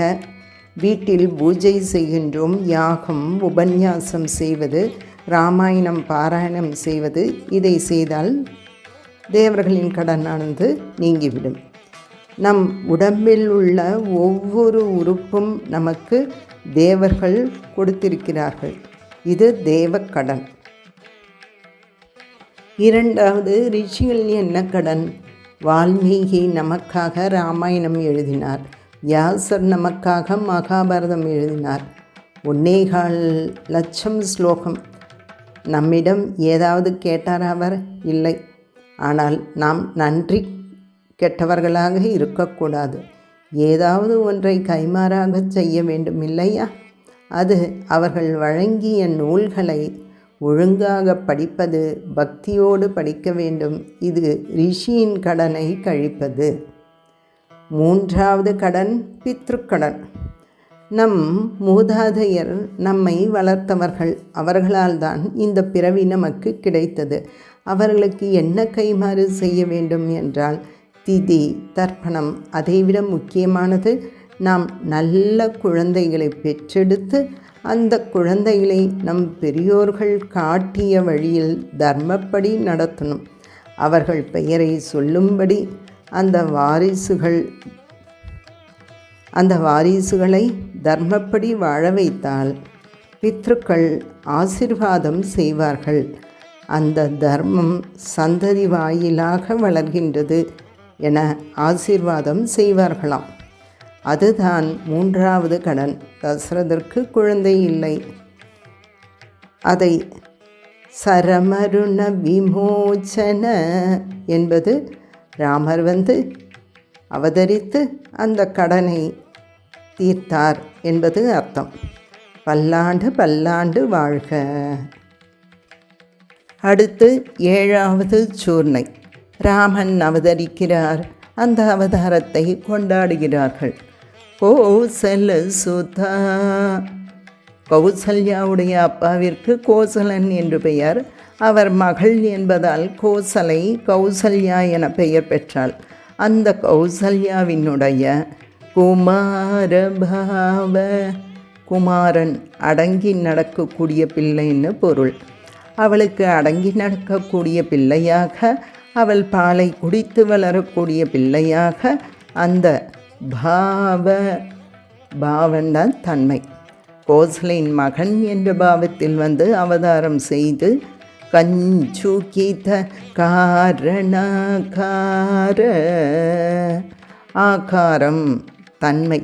வீட்டில் பூஜை செய்கின்றோம். யாகம், உபன்யாசம் செய்வது, ராமாயணம் பாராயணம் செய்வது, இதை செய்தால் தேவர்களின் கடனானது நீங்கிவிடும். நம் உடம்பில் உள்ள ஒவ்வொரு உறுப்பும் நமக்கு தேவர்கள் கொடுத்திருக்கிறார்கள். இது தேவக்கடன். இரண்டாவது, ரிஷிகள் என்ன கடன்? வால்மீகி நமக்காக ராமாயணம் எழுதினார். வியாசர் நமக்காக மகாபாரதம் எழுதினார். 1.25 ஸ்லோகம். நம்மிடம் ஏதாவது கேட்டார் அவர்? இல்லை. ஆனால் நாம் நன்றி கெட்டவர்களாக இருக்கக்கூடாது. ஏதாவது ஒன்றை கைமாறாக செய்ய வேண்டும் இல்லையா? அது அவர்கள் வழங்கிய நூல்களை ஒழுங்காக படிப்பது, பக்தியோடு படிக்க வேண்டும். இது ரிஷியின் கடனை கழிப்பது. மூன்றாவது கடன் பித்ருக்கடன். நம் மூதாதையர் நம்மை வளர்த்தவர்கள். அவர்களால் தான் இந்த பிறவி நமக்கு கிடைத்தது. அவர்களுக்கு என்ன கைமாறு செய்ய வேண்டும் என்றால் திதி, தர்ப்பணம். அதைவிட முக்கியமானது, நாம் நல்ல குழந்தைகளை பெற்றெடுத்து அந்த குழந்தைகளை நம் பெரியோர்கள் காட்டிய வழியில் தர்மப்படி நடத்தணும். அவர்கள் பெயரை சொல்லும்படி அந்த வாரிசுகளை தர்மப்படி வாழ வைத்தால் பித்ருக்கள் ஆசீர்வாதம் செய்வார்கள். அந்த தர்மம் சந்ததி வாயிலாக வளர்கின்றது என ஆசீர்வாதம் செய்வார்களாம். அதுதான் மூன்றாவது கடன். தசரதற்கு குழந்தை இல்லை. அதை சரமருண விமோச்சன என்பது ராமர் அவதரித்து அந்த கடனை தீர்த்தார் என்பது அர்த்தம். பல்லாண்டு பல்லாண்டு வாழ்க. அடுத்து 7வது சூர்ணை. ராமன் அவதரிக்கிறார். அந்த அவதாரத்தை கொண்டாடுகிறார்கள். கோசல சுதா. கௌசல்யாவுடைய அப்பாவிற்கு கோசலன் என்று பெயர். அவர் மகள் என்பதால் கோசலை கௌசல்யா என பெயர் பெற்றாள். அந்த கௌசல்யாவினுடைய குமாரபாவ, குமாரன் அடங்கி நடக்கக்கூடிய பிள்ளைன்னு பொருள். அவளுக்கு அடங்கி நடக்கக்கூடிய பிள்ளையாக, அவள் பாலை குடித்து வளரக்கூடிய பிள்ளையாக அந்த பாவன்தான் தன்மை. கோசலையின் மகன் என்ற பாவத்தில் அவதாரம் செய்து கஞ்சுகித காரணாகார, ஆகாரம் தன்மை,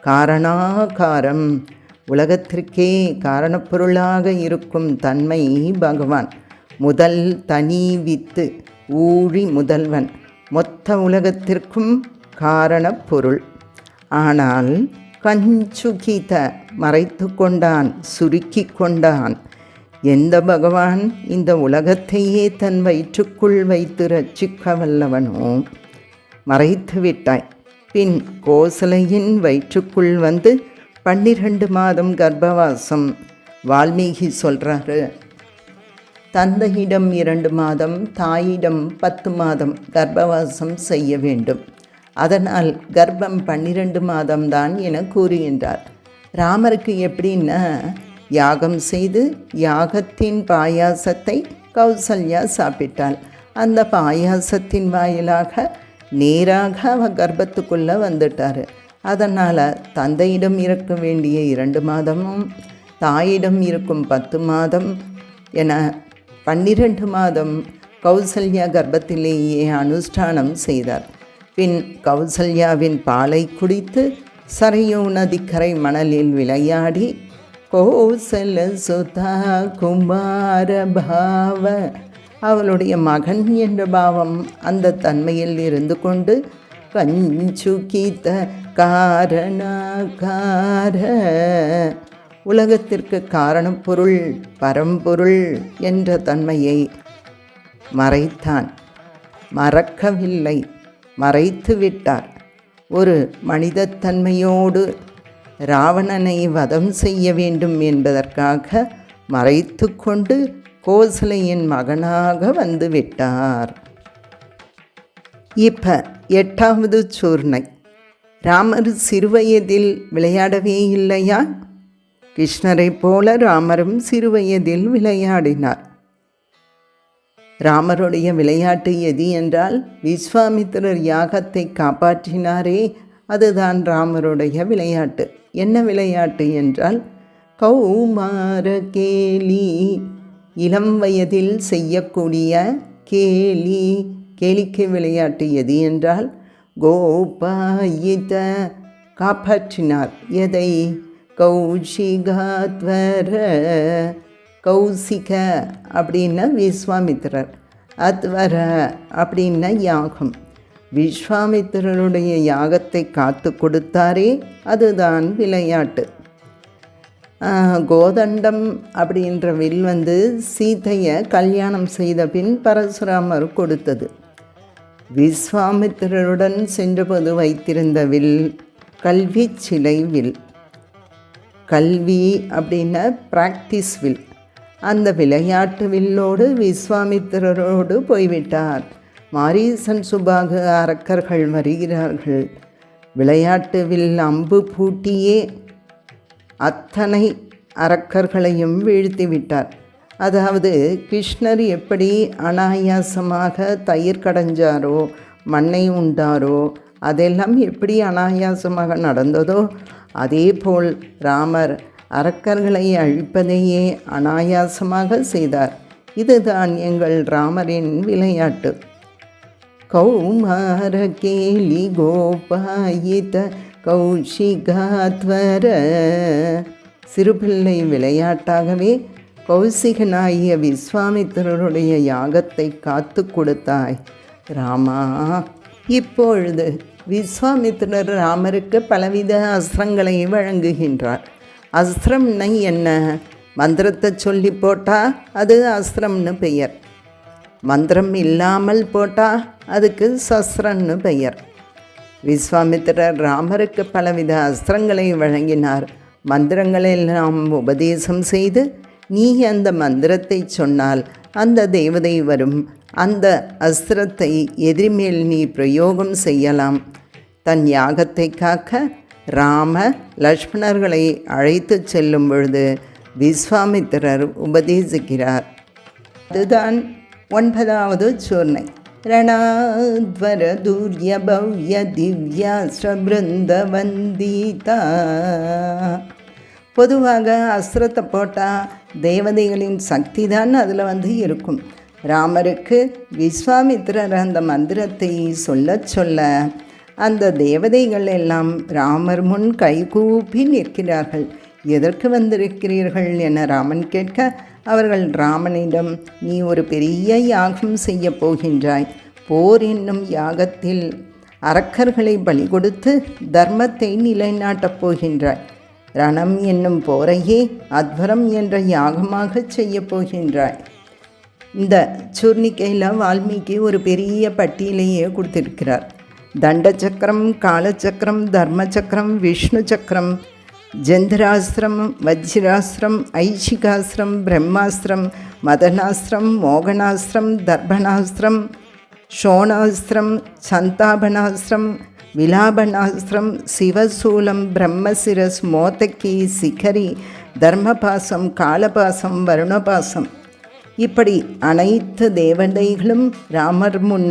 காரணாகாரம் உலகத்திற்கே காரணப்பொருளாக இருக்கும் தன்மை பகவான். முதல் தனி வித்து, ஊழி முதல்வன், மொத்த உலகத்திற்கும் காரணப்பொருள். ஆனால் கஞ்சுகித மறைத்து கொண்டான், சுருக்கி கொண்டான். எந்த பகவான் இந்த உலகத்தையே தன் வயிற்றுக்குள் வைத்து ரட்சிக்க வல்லவனோ மறைத்து விட்டாய். பின் கோசலையின் வயிற்றுக்குள் 12 மாதம் கர்ப்பவாசம். வால்மீகி சொல்கிறாரு, தந்தையிடம் 2 மாதம், தாயிடம் 10 மாதம் கர்ப்பவாசம் செய்ய வேண்டும். அதனால் கர்ப்பம் 12 மாதம்தான் என கூறுகின்றார். ராமருக்கு எப்படின்னா, யாகம் செய்து யாகத்தின் பாயாசத்தை கௌசல்யா சாப்பிட்டாள். அந்த பாயாசத்தின் வாயிலாக நேராக அவர் கர்ப்பத்துக்குள்ளே வந்துட்டார். அதனால் தந்தையிடம் இருக்க வேண்டிய 2 மாதமும் தாயிடம் இருக்கும் 10 மாதம் என 12 மாதம் கௌசல்யா கர்ப்பத்திலேயே அனுஷ்டானம் செய்தார். பின் கௌசல்யாவின் பாலை குடித்து சரையூ நதிக்கரை மணலில் விளையாடி கோசல சுதா குமார பாவ, அவளுடைய மகன் என்ற பாவம் அந்த தன்மையில் இருந்து கொண்டு கஞ்சுகித காரணாகார, உலகத்திற்கு காரணப்பொருள் பரம்பொருள் என்ற தன்மையை மறைத்தான். மறக்கவில்லை, மறைத்து விட்டார். ஒரு மனிதத்தன்மையோடு ராவணனை வதம் செய்ய வேண்டும் என்பதற்காக மறைத்து கொண்டு கோசலையின் மகனாக வந்துவிட்டார். இப்போ 8வது சூர்ணை. ராமர் சிறுவயதில் விளையாடவே இல்லையா? கிருஷ்ணரை போல ராமரும் சிறுவயதில் விளையாடினார். ராமருடைய விளையாட்டு எது என்றால், விஸ்வாமித்திரர் யாகத்தை காப்பாற்றினாரே, அதுதான் ராமருடைய விளையாட்டு. என்ன விளையாட்டு என்றால், கௌமார கேலி, இளம் வயதில் செய்யக்கூடிய கேலி. கேளிக்கை விளையாட்டு எது என்றால், கோபாயித, காப்பாற்றினார். எதை? கௌஷிகாத்வர, கௌசிக அப்படின்னா விஸ்வாமித்திரர், அத்வர அப்படின்னா யாகம். விஸ்வாமித்திரருடைய யாகத்தை காத்து கொடுத்தாரே, அதுதான் விளையாட்டு. கோதண்டம் அப்படின்ற வில் சீதையை கல்யாணம் செய்த பின் பரசுராமர் கொடுத்தது. விஸ்வாமித்திரருடன் சென்றபோது வைத்திருந்த வில் கல்வி சிலை வில். கல்வி அப்படின்னா பிராக்டிஸ் வில். அந்த விளையாட்டு வில்லோடு விஸ்வாமித்திரரோடு போய்விட்டார். மாரீசன் சுபாகு அரக்கர்கள் வருகிறார்கள். விளையாட்டு வில் அம்பு பூட்டியே அத்தனை அரக்கர்களையும் வீழ்த்திவிட்டார். அதாவது கிருஷ்ணர் எப்படி அனாயாசமாக தயிர் கடைஞ்சாரோ, மண்ணை உண்டாரோ, அதெல்லாம் எப்படி அனாயாசமாக நடந்ததோ, அதேபோல் ராமர் அரக்கர்களை அழிப்பதையே அனாயாசமாக செய்தார். இதுதான் எங்கள் ராமரின் விளையாட்டு. கௌமார கேலி கோபாயித கௌஷிகாத்வர, சிறுபிள்ளை விளையாட்டாகவே கௌசிகனாகிய விஸ்வாமித்திரருடைய யாகத்தை காத்து கொடுத்தாய் ராமா. இப்பொழுது விஸ்வாமித்திரர் ராமருக்கு பலவித அஸ்திரங்களை வழங்குகின்றார். அஸ்திரம்னா என்ன? மந்திரத்தை சொல்லி போட்டால் அது அஸ்திரம்னு பெயர். மந்திரம் இல்லாமல் போட்டால் அதுக்கு சஸ்திரம்னு பெயர். விஸ்வாமித்திரர் ராமருக்கு பலவித அஸ்திரங்களை வழங்கினார். மந்திரங்களெல்லாம் உபதேசம் செய்து, நீ அந்த மந்திரத்தை சொன்னால் அந்த தேவதை வரும், அந்த அஸ்திரத்தை எதிரிமேல் நீ பிரயோகம் செய்யலாம். தன் யாகத்தை காக்க ராம லக்ஷ்மணர்களை அழைத்து செல்லும் பொழுது விஸ்வாமித்திரர் உபதேசிக்கிறார். அதுதான் 9வது சூர்ணை. ரணாத்வர தூர்ய பவ்ய திவ்யாஸ்ரபிருந்த வந்தீதா. பொதுவாக அஸ்திரத்தை போட்டால் தேவதைகளின் சக்தி தான் அதில் இருக்கும். ராமருக்கு விஸ்வாமித்திரர் அந்த மந்திரத்தை சொல்ல அந்த தேவதைகள் எல்லாம் ராமர் முன் கைகூப்பி நிற்கிறார்கள். எதற்கு வந்திருக்கிறீர்கள் என ராமன் கேட்க, அவர்கள் ராமனிடம், நீ ஒரு பெரிய யாகம் செய்ய போகின்றாய். போர் என்னும் யாகத்தில் அரக்கர்களை பலி கொடுத்து தர்மத்தை நிலைநாட்டப் போகின்றாய். ரணம் என்னும் போரையே அத்வரம் என்ற யாகமாக செய்ய போகின்றாய். இந்த சூர்ணிக்கையில் வால்மீகி ஒரு பெரிய பட்டியலையே கொடுத்திருக்கிறார். தண்ட சக்கரம், காலச்சக்கரம், தர்ம சக்கரம், விஷ்ணு சக்கரம், ஜந்திராஸ்திரம், வஜ்ராஸ்திரம், ஐஷிகாஸ்திரம், பிரம்மாஸ்திரம், மதனாஸ்திரம், மோகனாஸ்திரம், தர்பணாஸ்திரம், ஷோணாஸ்திரம், சந்தாபனாஸ்திரம், விலாபனாஸ்திரம், சிவசூலம், பிரம்மசிரஸ், மோதக்கி, சிகரி, தர்மபாசம், காலபாசம், வருணபாசம், இப்படி அனைத்து தேவதைகளும் ராமர் முன்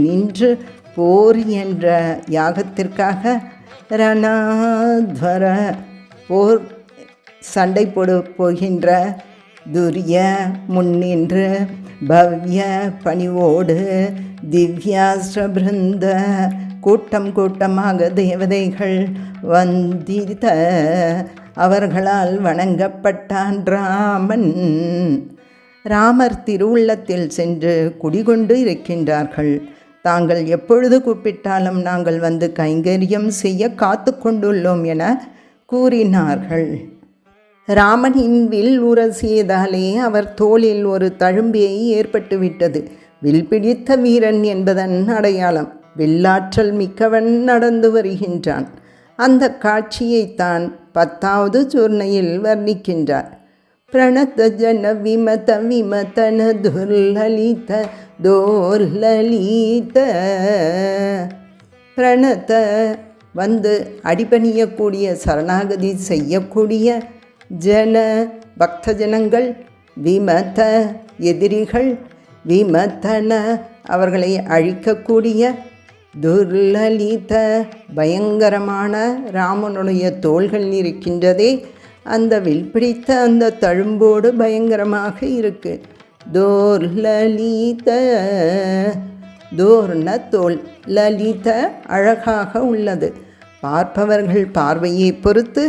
நின்று போர் என்ற யாகத்திற்காக ரணாத்வர, போர் சண்டை போகின்ற துரிய முன்னின்று பவ்ய பணிவோடு திவ்யாஸ்ரபிருந்த கூட்டம் கூட்டமாக தேவதைகள் வந்தித, அவர்களால் வணங்கப்பட்டான் ராமன். ராமர் திருவுள்ளத்தில் சென்று குடிகொண்டு இருக்கின்றார்கள். தாங்கள் எப்பொழுது கூப்பிட்டாலும் நாங்கள் கைங்கரியம் செய்ய காத்து கொண்டுள்ளோம் என கூறினார்கள். ராமனின் வில் உரசியதாலே அவர் தோளில் ஒரு தழும்பியை ஏற்பட்டுவிட்டது. வில் பிடித்த வீரன் என்பதன் அடையாளம். வில்லாற்றல் மிக்கவன் நடந்து வருகின்றான். அந்த காட்சியைத்தான் 10வது சூர்ணையில் வர்ணிக்கின்றார். பிரணத ஜன விமத விமதன துர்லலித தோர்லலித. பிரணத அடிபணியக்கூடிய, சரணாகதி செய்யக்கூடிய, ஜன பக்த ஜனங்கள், விமத எதிரிகள், விமதன அவர்களை அழிக்கக்கூடிய துர்லலித பயங்கரமான ராமனுடைய தோள்கள் இருக்கின்றதே, அந்த வில் பிடித்த அந்த தழும்போடு பயங்கரமாக இருக்கு. தோர்லலித, தோர்ன தோல், லலித அழகாக உள்ளது. பார்ப்பவர்கள் பார்வையை பொறுத்து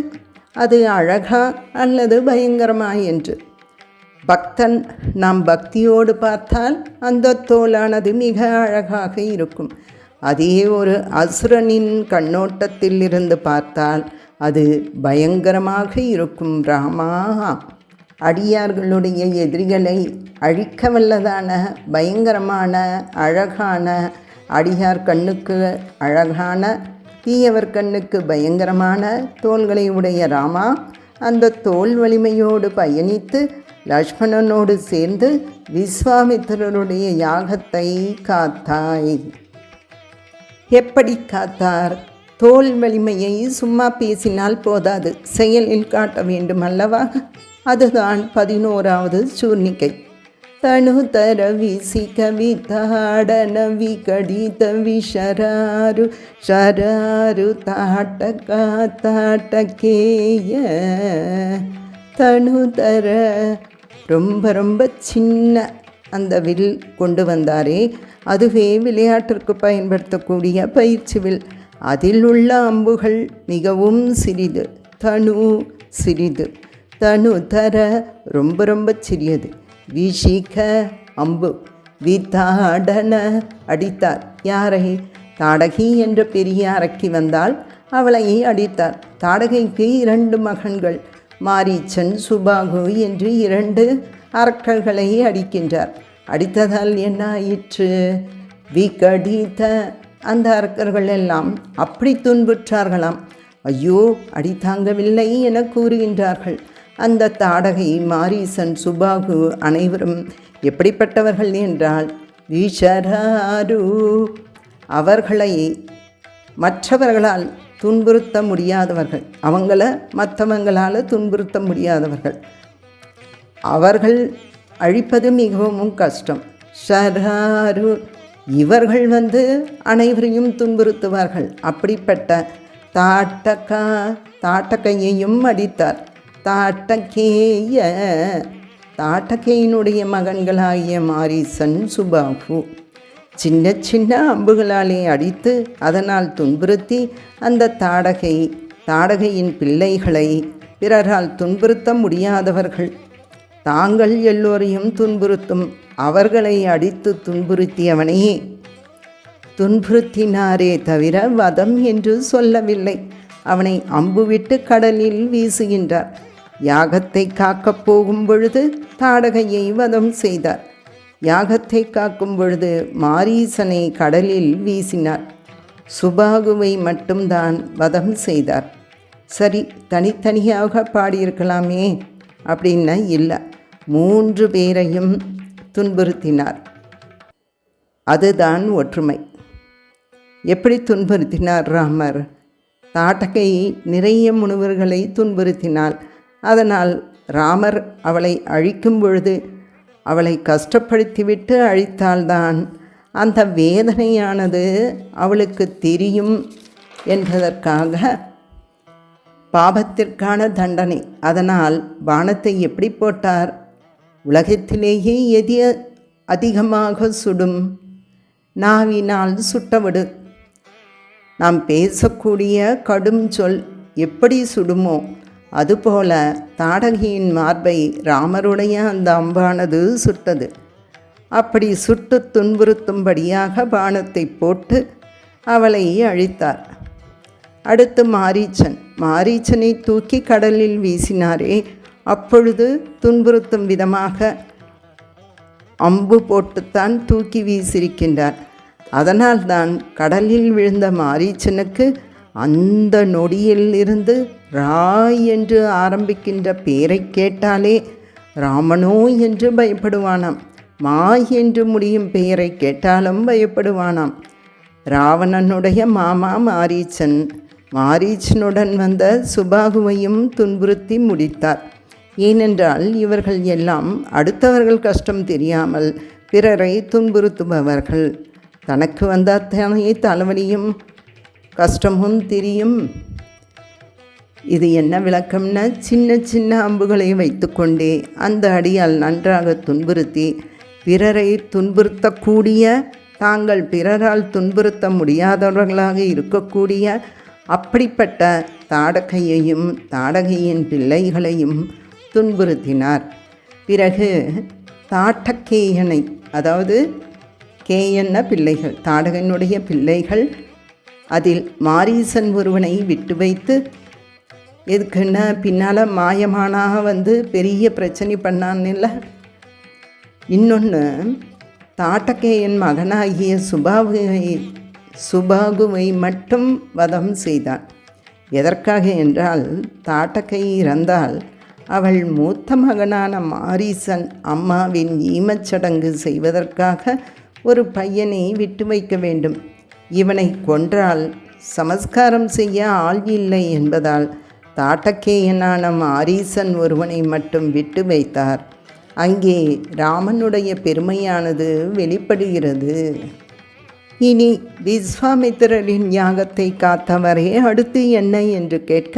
அது அழகா அல்லது பயங்கரமா என்று. பக்தன் நாம் பக்தியோடு பார்த்தால் அந்த தோலானது மிக அழகாக இருக்கும். அதே ஒரு அசுரனின் கண்ணோட்டத்தில் இருந்து பார்த்தால் அது பயங்கரமாக இருக்கும். ராமா, அடியார்களுடைய எதிரிகளை அழிக்க வல்லதான பயங்கரமான அழகான, அடியார் கண்ணுக்கு அழகான, தீயவர் கண்ணுக்கு பயங்கரமான தோள்களை உடைய ராமா, அந்த தோல் வலிமையோடு பயணித்து லக்ஷ்மணனோடு சேர்ந்து விஸ்வாமித்திரருடைய யாகத்தை காத்தாய். எப்படி காத்தார்? தோல் வலிமையை சும்மா பேசினால் போதாது, செயலில் காட்ட வேண்டும் அல்லவா? அதுதான் 11வது சூர்ணிகை. தனுதர விசி கவிதாடன விகடித விஷராரு ஷராரு தாட்டக தாட்டகேய. தனுதர ரொம்ப ரொம்ப சின்ன அந்த வில் கொண்டு வந்தாரே, அதுவே விளையாட்டிற்கு பயன்படுத்தக்கூடிய பயிற்சி வில். அதில் உள்ள அம்புகள் மிகவும் சிறிது. தனு சிறிது, தனு தர ரொம்ப ரொம்ப சிறியது. விஷிக அம்பு, விதாடன அடித்தார். யாரை? தாடகி என்ற பெரிய அரக்கி வந்தால் அவளை அடித்தார். தாடகைக்கு 2 மகன்கள், மாரீச்சன் சுபாகு என்று 2 அரக்கர்களை அடிக்கின்றார். அடித்ததால் என்ன ஆயிற்று? விகடித, அந்த அரக்கர்கள் எல்லாம் அப்படி துன்புற்றார்களாம். ஐயோ, அடி தாங்கவில்லை என கூறுகின்றார்கள். அந்த தாடகை, மாரீசன், சுபாகு அனைவரும் எப்படிப்பட்டவர்கள் என்றால் விஷராரு, அவர்களை மற்றவர்களால் துன்புறுத்த முடியாதவர்கள், அவங்கள மற்றவங்களால் துன்புறுத்த முடியாதவர்கள். அவர்கள் அழிப்பது மிகவும் கஷ்டம். ஷராரு, இவர்கள் அனைவரையும் துன்புறுத்துவார்கள். அப்படிப்பட்ட தாட்டகையையும் அடித்தார். தாட்டகேய, தாட்டகையினுடைய மகன்களாகிய மாரீசன், சுபாகு சின்ன சின்ன அம்புகளாலே அடித்து அதனால் துன்புறுத்தி அந்த தாடகையின் பிள்ளைகளை பிறரால் துன்புறுத்த முடியாதவர்கள். தாங்கள் எல்லோரையும் துன்புறுத்தும் அவர்களை அடித்து துன்புறுத்தியவனையே துன்புறுத்தினாரே தவிர வதம் என்று சொல்லவில்லை. அவனை அம்புவிட்டு கடலில் வீசுகின்றார். யாகத்தை காக்கப் போகும் பொழுது தாடகையை வதம் செய்தார். யாகத்தை காக்கும் பொழுது மாரீசனை கடலில் வீசினார். சுபாகுவை மட்டும்தான் வதம் செய்தார். சரி, தனித்தனியாக பாடியிருக்கலாமே அப்படின்னா இல்லை, 3 பேரையும் துன்புறுத்தினார். அதுதான் ஒற்றுமை. எப்படி துன்புறுத்தினார் ராமர்? தாட்டகை நிறைய முனிவர்களை துன்புறுத்தினாள். அதனால் ராமர் அவளை அழிக்கும் பொழுது அவளை கஷ்டப்படுத்திவிட்டு அழித்தால்தான் அந்த வேதனையானது அவளுக்கு தெரியும் என்பதற்காக பாபத்திற்கான தண்டனை. அதனால் பானத்தை எப்படி போட்டார்? உலகத்திலேயே எது அதிகமாக சுடும்? நாவினால் சுட்டவிடு. நாம் பேசக்கூடிய கடும் சொல் எப்படி சுடுமோ அதுபோல தாடகியின் மார்பை ராமருடைய அந்த அம்பானது சுட்டது. அப்படி சுட்டு துன்புறுத்தும்படியாக பானத்தை போட்டு அவளை அழித்தார். அடுத்து மாரீச்சனை தூக்கி கடலில் வீசினாரே, அப்பொழுது துன்புறுத்தும் விதமாக அம்பு போட்டுத்தான் தூக்கி வீசியிருக்கின்றார். அதனால்தான் கடலில் விழுந்த மாரீச்சனுக்கு அந்த நொடியில் இருந்து ராய் என்று ஆரம்பிக்கின்ற பேரை கேட்டாலே ராமனோ என்று பயப்படுவானாம். மாய் என்று முடியும் பெயரை கேட்டாலும் பயப்படுவானாம். ராவணனுடைய மாமா மாரீச்சனுடன் வந்த சுபாகுவையும் துன்புறுத்தி முடித்தார். ஏனென்றால் இவர்கள் எல்லாம் அடுத்தவர்கள் கஷ்டம் தெரியாமல் பிறரை துன்புறுத்துபவர்கள். தனக்கு வந்தாத்தானே தலைவலியும் கஷ்டமும் தெரியும். இது என்ன விளக்கம்னா, சின்ன சின்ன அம்புகளை வைத்துக்கொண்டே அந்த அடியால் நன்றாக துன்புறுத்தி பிறரை துன்புறுத்தக்கூடிய, தாங்கள் பிறரால் துன்புறுத்த முடியாதவர்களாக இருக்கக்கூடிய அப்படிப்பட்ட தாடகையையும் தாடகையின் பிள்ளைகளையும் துன்புறுத்தினார். பிறகு தாட்டகேயனை, அதாவது கேயன்ன பிள்ளைகள், தாடகனுடைய பிள்ளைகள், அதில் மாரீசன் ஒருவனை விட்டு வைத்து, எதுக்குன்னா பின்னால் மாயமானாக பெரிய பிரச்சனை பண்ணான்ல. இன்னொன்று, தாட்டகேயன் மகனாகிய சுபாகுவை மட்டும் வதம் செய்தான். எதற்காக என்றால், தாட்டகை இறந்தால் அவள் மூத்த மகனான மாரீசன் அம்மாவின் ஈமச்சடங்கு செய்வதற்காக ஒரு பையனை விட்டு வைக்க வேண்டும். இவனை கொன்றால் சமஸ்காரம் செய்ய ஆள் இல்லை என்பதால் தாட்டகேயனான மாரீசன் ஒருவனை மட்டும் விட்டு வைத்தார். அங்கே ராமனுடைய பெருமையானது வெளிப்படுகிறது. இனி விஸ்வாமித்திரரின் யாகத்தை காத்தவரே அடுத்து என்ன என்று கேட்க,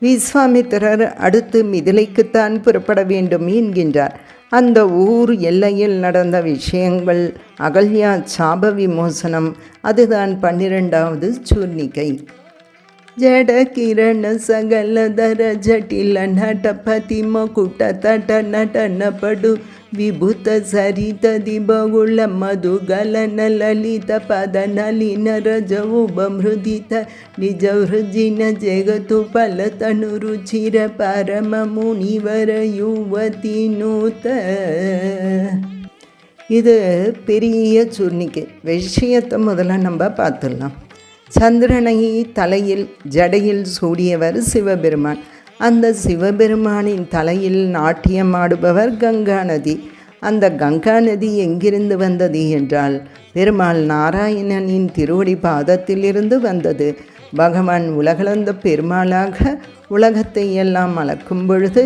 விஸ்வாமித்திரர் அடுத்து மிதிலைக்குத்தான் புறப்பட வேண்டும் என்கின்றார். அந்த ஊர் எல்லையில் நடந்த விஷயங்கள், அகல்யா சாப விமோசனம், அதுதான் 12வது சூர்ணிகை. ಜಡ ಕಿರಣ ಸಗಲ ದರ ಜಟಿಲ ನಟಪತಿ ಮಕುಟ ತಟ ನಟನ ಪಡು ವಿಭೂತ ಸರಿತ ದಿಬಗುಳ ಮಧುಗಲನ ಲಲಿತ ಪದ ನಲಿನ ರಜವು ಬಮೃದಿತ ನಿಜ ಹೃಜಿನ ಜಗತ್ತು ಫಲತನು ರುಚಿರ ಪರಮ ಮುನಿವರ ಯುವತಿ ನೂತ. இது பெரிய சூர்ணிகை. விஷயத்தை முதல்ல நம்ம பார்த்துடலாம். சந்திரனை தலையில் ஜடையில் சூடியவர் சிவபெருமான். அந்த சிவபெருமானின் தலையில் நாட்டியம் ஆடுபவர் கங்கா நதி. அந்த கங்கா நதி எங்கிருந்து வந்தது என்றால், பெருமாள் நாராயணனின் திருவடி பாதத்திலிருந்து வந்தது. பகவான் உலகளந்த பெருமாளாக உலகத்தை எல்லாம் அளக்கும் பொழுது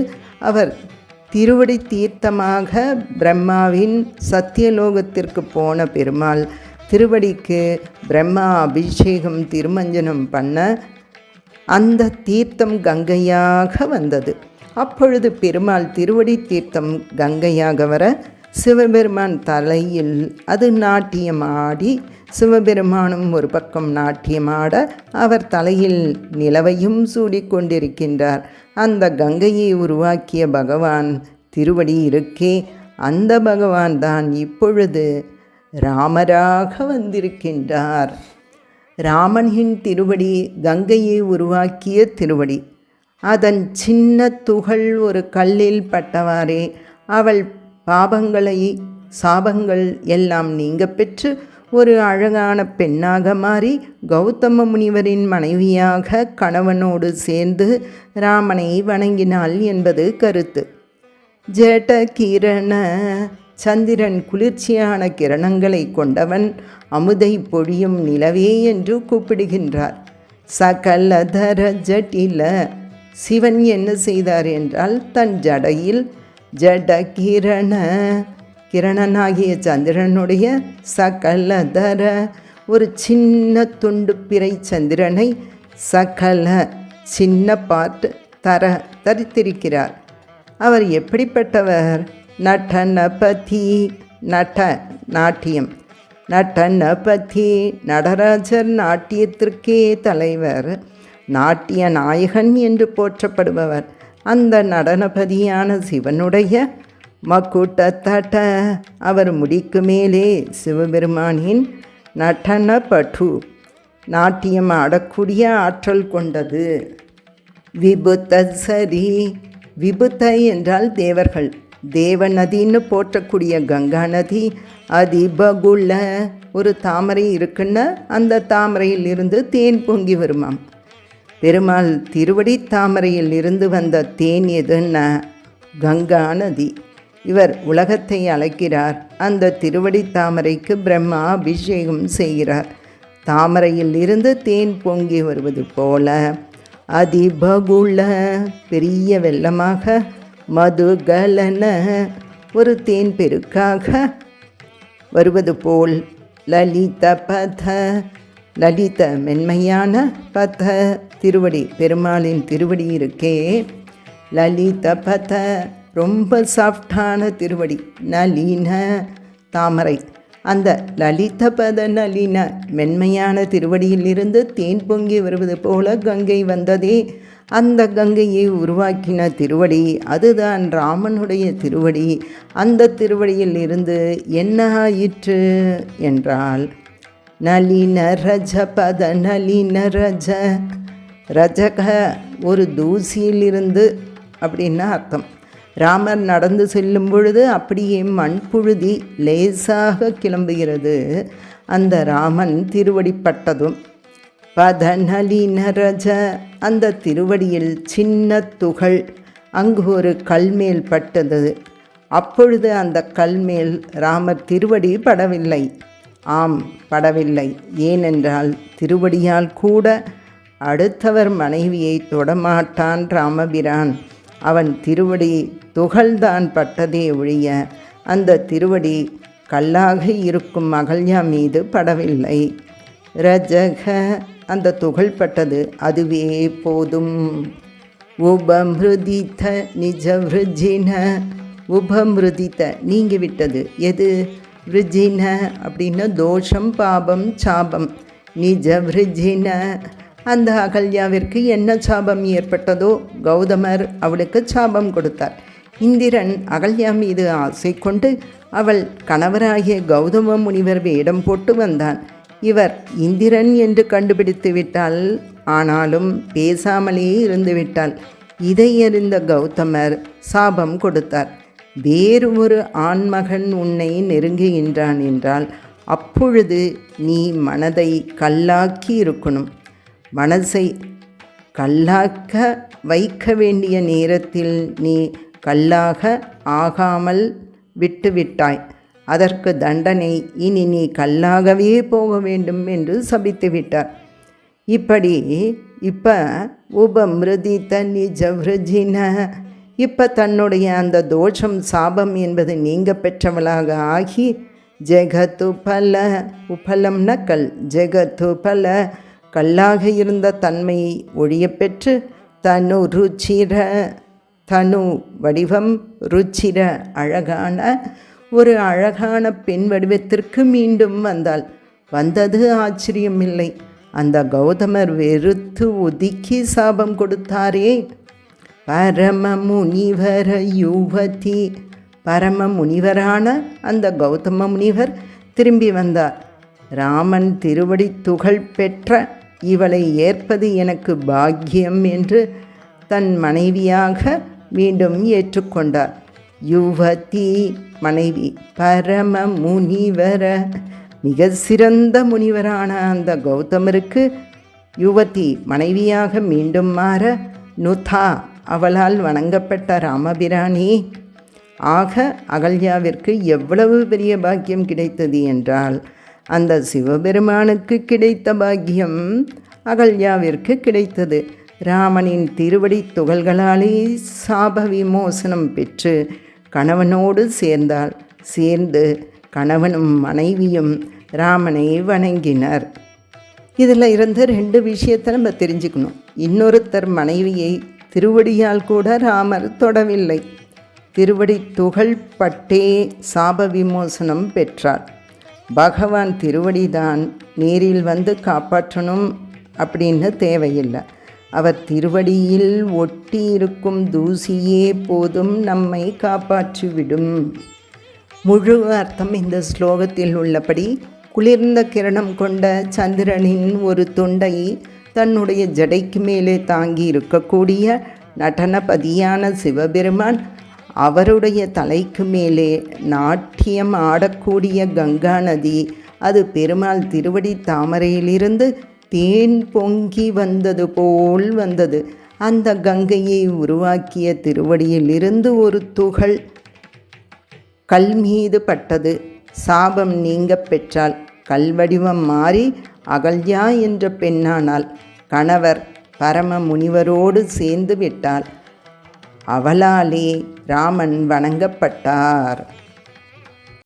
அவர் திருவடி தீர்த்தமாக பிரம்மாவின் சத்தியலோகத்திற்கு போன பெருமாள் திருவடிக்கு பிரம்மா அபிஷேகம் திருமஞ்சனம் பண்ண அந்த தீர்த்தம் கங்கையாக வந்தது. அப்பொழுது பெருமாள் திருவடி தீர்த்தம் கங்கையாக வர சிவபெருமான் தலையில் அது நாட்டியமாடி, சிவபெருமானும் ஒரு பக்கம் நாட்டியமாட அவர் தலையில் நிலவையும் சூடிக்கொண்டிருக்கின்றார். அந்த கங்கையை உருவாக்கிய பகவான் திருவடி இருக்கே, அந்த பகவான் தான் இப்பொழுது ராமராக வந்திருக்கின்றார். ராமனின் திருவடி கங்கையை உருவாக்கிய திருவடி. அதன் சின்ன துகள் ஒரு கல்லில் பட்டவாறே அவள் சாபங்கள் எல்லாம் நீங்க பெற்று ஒரு அழகான பெண்ணாக மாறி கௌதம முனிவரின் மனைவியாக கணவனோடு சேர்ந்து ராமனை வணங்கினாள் என்பது கருத்து. ஜட கிரண, சந்திரன் குளிர்ச்சியான கிரணங்களை கொண்டவன், அமுதை பொழியும் நிலவே என்று கூப்பிடுகின்றார். சகலதர ஜட்டில, சிவன் என்ன செய்தார் என்றால், தன் ஜடையில் ஜட கிரணனாகிய சந்திரனுடைய சகலதர ஒரு சின்ன துண்டு பிறை சந்திரனை சகல சின்ன பாட்டு தரித்திருக்கிறார். அவர் எப்படிப்பட்டவர்? நடனபதி, நாட்டியம், நடனபதி, நடராஜர் நாட்டியத்திற்கே தலைவர், நாட்டிய நாயகன் என்று போற்றப்படுபவர். அந்த நடனபதியான சிவனுடைய மக்குட்ட தட்ட, அவர் முடிக்கு மேலே சிவபெருமானின் நடன பட்டு, நாட்டியம் ஆடக்கூடிய ஆற்றல் கொண்டது. விபுத்த சரி, விபுத்த என்றால் தேவர்கள், தேவநதின்னு போற்றக்கூடிய கங்கா நதி அதிபகுள்ள ஒரு தாமரை இருக்குன்னா அந்த தாமரையில் இருந்து தேன் பொங்கி வருமாம். பெருமாள் திருவடி தாமரையில் இருந்து வந்த தேன் எதுன்னா கங்கா நதி. இவர் உலகத்தை அழைக்கிறார். அந்த திருவடி தாமரைக்கு பிரம்மா அபிஷேகம் செய்கிறார். தாமரையில் இருந்து தேன் பொங்கி வருவது போல அதிபகுள்ள பெரிய வெள்ளமாக, மதுகலன ஒரு தேன் பெருக்காக, வருவது போல் லலித பத, லலித மென்மையான, பத திருவடி, பெருமாளின் திருவடி இருக்கே லலித பத ரொம்ப சாஃப்டான திருவடி, நளின தாமரை, அந்த லலித பத நளின மென்மையான திருவடியிலிருந்து தேன் பொங்கி வருவது போல கங்கை வந்ததே. அந்த கங்கையை உருவாக்கின திருவடி அதுதான் ராமனுடைய திருவடி. அந்த திருவடியில் இருந்து என்ன ஆயிற்று என்றால் நளின ரஜ பத, நளின ரஜ, ரஜக ஒரு தூசியிலிருந்து அப்படின்னு அர்த்தம். ராமர் நடந்து செல்லும் பொழுது அப்படியே மண்புழுதி லேசாக கிளம்புகிறது. அந்த ராமன் திருவடிப்பட்டதும் பத நளின ரஜ, அந்த திருவடியில் சின்ன துகள் அங்கு ஒரு கல்மேல் பட்டது. அப்பொழுது அந்த கல்மேல் ராமர் திருவடி படவில்லை. ஆம், படவில்லை. ஏனென்றால் திருவடியால் கூட அடுத்தவர் மனைவியை தொடமாட்டான் ராமபிரான். அவன் திருவடி துகள்தான் பட்டதே ஒழிய அந்த திருவடி கல்லாக இருக்கும் அகல்யா மீது படவில்லை. ரஜக, அந்த துகள் பட்டது, அதுவே போதும். உபமிருதித நிஜ விருஜின, உபமிருதித்த நீங்கிவிட்டது. எது? விருஜின அப்படின்னா தோஷம், பாபம், சாபம். நிஜ விருஜின, அந்த அகல்யாவிற்கு என்ன சாபம் ஏற்பட்டதோ கௌதமர் அவளுக்கு சாபம் கொடுத்தார். இந்திரன் அகல்யா மீது ஆசை கொண்டு அவள் கணவராகிய கௌதம முனிவர் வேடம் போட்டு வந்தான். இவர் இந்திரன் என்று கண்டுபிடித்து விட்டாள். ஆனாலும் பேசாமலே இருந்து விட்டாள். இதை அறிந்த கௌதமர் சாபம் கொடுத்தார். வேறு ஒரு ஆண்மகன் உன்னை நெருங்குகின்றான் என்றால் அப்பொழுது நீ மனதை கல்லாக்கி இருக்கணும். மனசை கல்லாக்க வைக்க வேண்டிய நேரத்தில் நீ கல்லாக ஆகாமல் விட்டுவிட்டாய். அதற்கு தண்டனை இனி நீ கல்லாகவே போக வேண்டும் என்று சபித்து விட்டார். இப்படி உபமிருதித நிஜ விருஜின, தன்னுடைய அந்த தோஷம் சாபம் என்பது நீங்க பெற்றவளாக ஆகி ஜெகத்து பல, உபலம்ன கல், ஜெகத்து பல கல்லாக இருந்த தன்மையை ஒழிய பெற்று தனு ருச்சிர, தனு வடிவம், ருச்சிர அழகான ஒரு அழகான பெண் வடிவத்திற்கு மீண்டும் வந்தாள். வந்தது ஆச்சரியமில்லை. அந்த கௌதமர் வெறுத்து ஒதுக்கி சாபம் கொடுத்தாரே. பரம முனிவர யுவதி, பரம முனிவரான அந்த கௌதம முனிவர் திரும்பி வந்தார். ராமன் திருவடி துகள் பெற்ற இவளை ஏற்பது எனக்கு பாக்கியம் என்று தன் மனைவியாக மீண்டும் ஏற்றுக்கொண்டார். யுவதி மனைவி, பரம முனிவர மிக சிறந்த முனிவரான அந்த கௌதமருக்கு யுவதி மனைவியாக மீண்டும் மாற நுதா அவளால் வணங்கப்பட்ட ராமபிரானி. ஆக அகல்யாவிற்கு எவ்வளவு பெரிய பாக்கியம் கிடைத்தது என்றால் அந்த சிவபெருமானுக்கு கிடைத்த பாக்கியம் அகல்யாவிற்கு கிடைத்தது. ராமனின் திருவடி துகள்களாலே சாப விமோசனம் பெற்று கணவனோடு சேர்ந்தாள். சேர்ந்து கணவனும் மனைவியும் ராமனை வணங்கினர். இதில் இருந்து 2 விஷயத்தை நம்ம தெரிஞ்சுக்கணும். இன்னொருத்தர் மனைவியை திருவடியால் கூட ராமர் தொடவில்லை. திருவடி துகள் பட்டே சாப விமோசனம் பெற்றார். பகவான் திருவடிதான் நேரில் வந்து காப்பாற்றணும் அப்படின்னு தேவையில்லை. அவர் திருவடியில் ஒட்டி இருக்கும் தூசியே போதும் நம்மை காப்பாற்றிவிடும். முழு அர்த்தம் இந்த ஸ்லோகத்தில் உள்ளபடி குளிர்ந்த கிரணம் கொண்ட சந்திரனின் ஒரு துண்டை தன்னுடைய ஜடைக்கு மேலே தாங்கி இருக்கக்கூடிய நடனபதியான சிவபெருமான், அவருடைய தலைக்கு மேலே நாட்டியம் ஆடக்கூடிய கங்கா நதி, அது பெருமாள் திருவடி தாமரையிலிருந்து தேன் பொங்கி வந்தது போல் வந்தது. அந்த கங்கையை உருவாக்கிய திருவடியிலிருந்து ஒரு துகள் கல் மீது பட்டது. சாபம் நீங்க பெற்றால் கல்வடிவம் மாறி அகல்யா என்ற பெண்ணானால் கணவர் பரம முனிவரோடு சேர்ந்து விட்டாள். அவளாலே ராமன் வணங்கப்பட்டார்.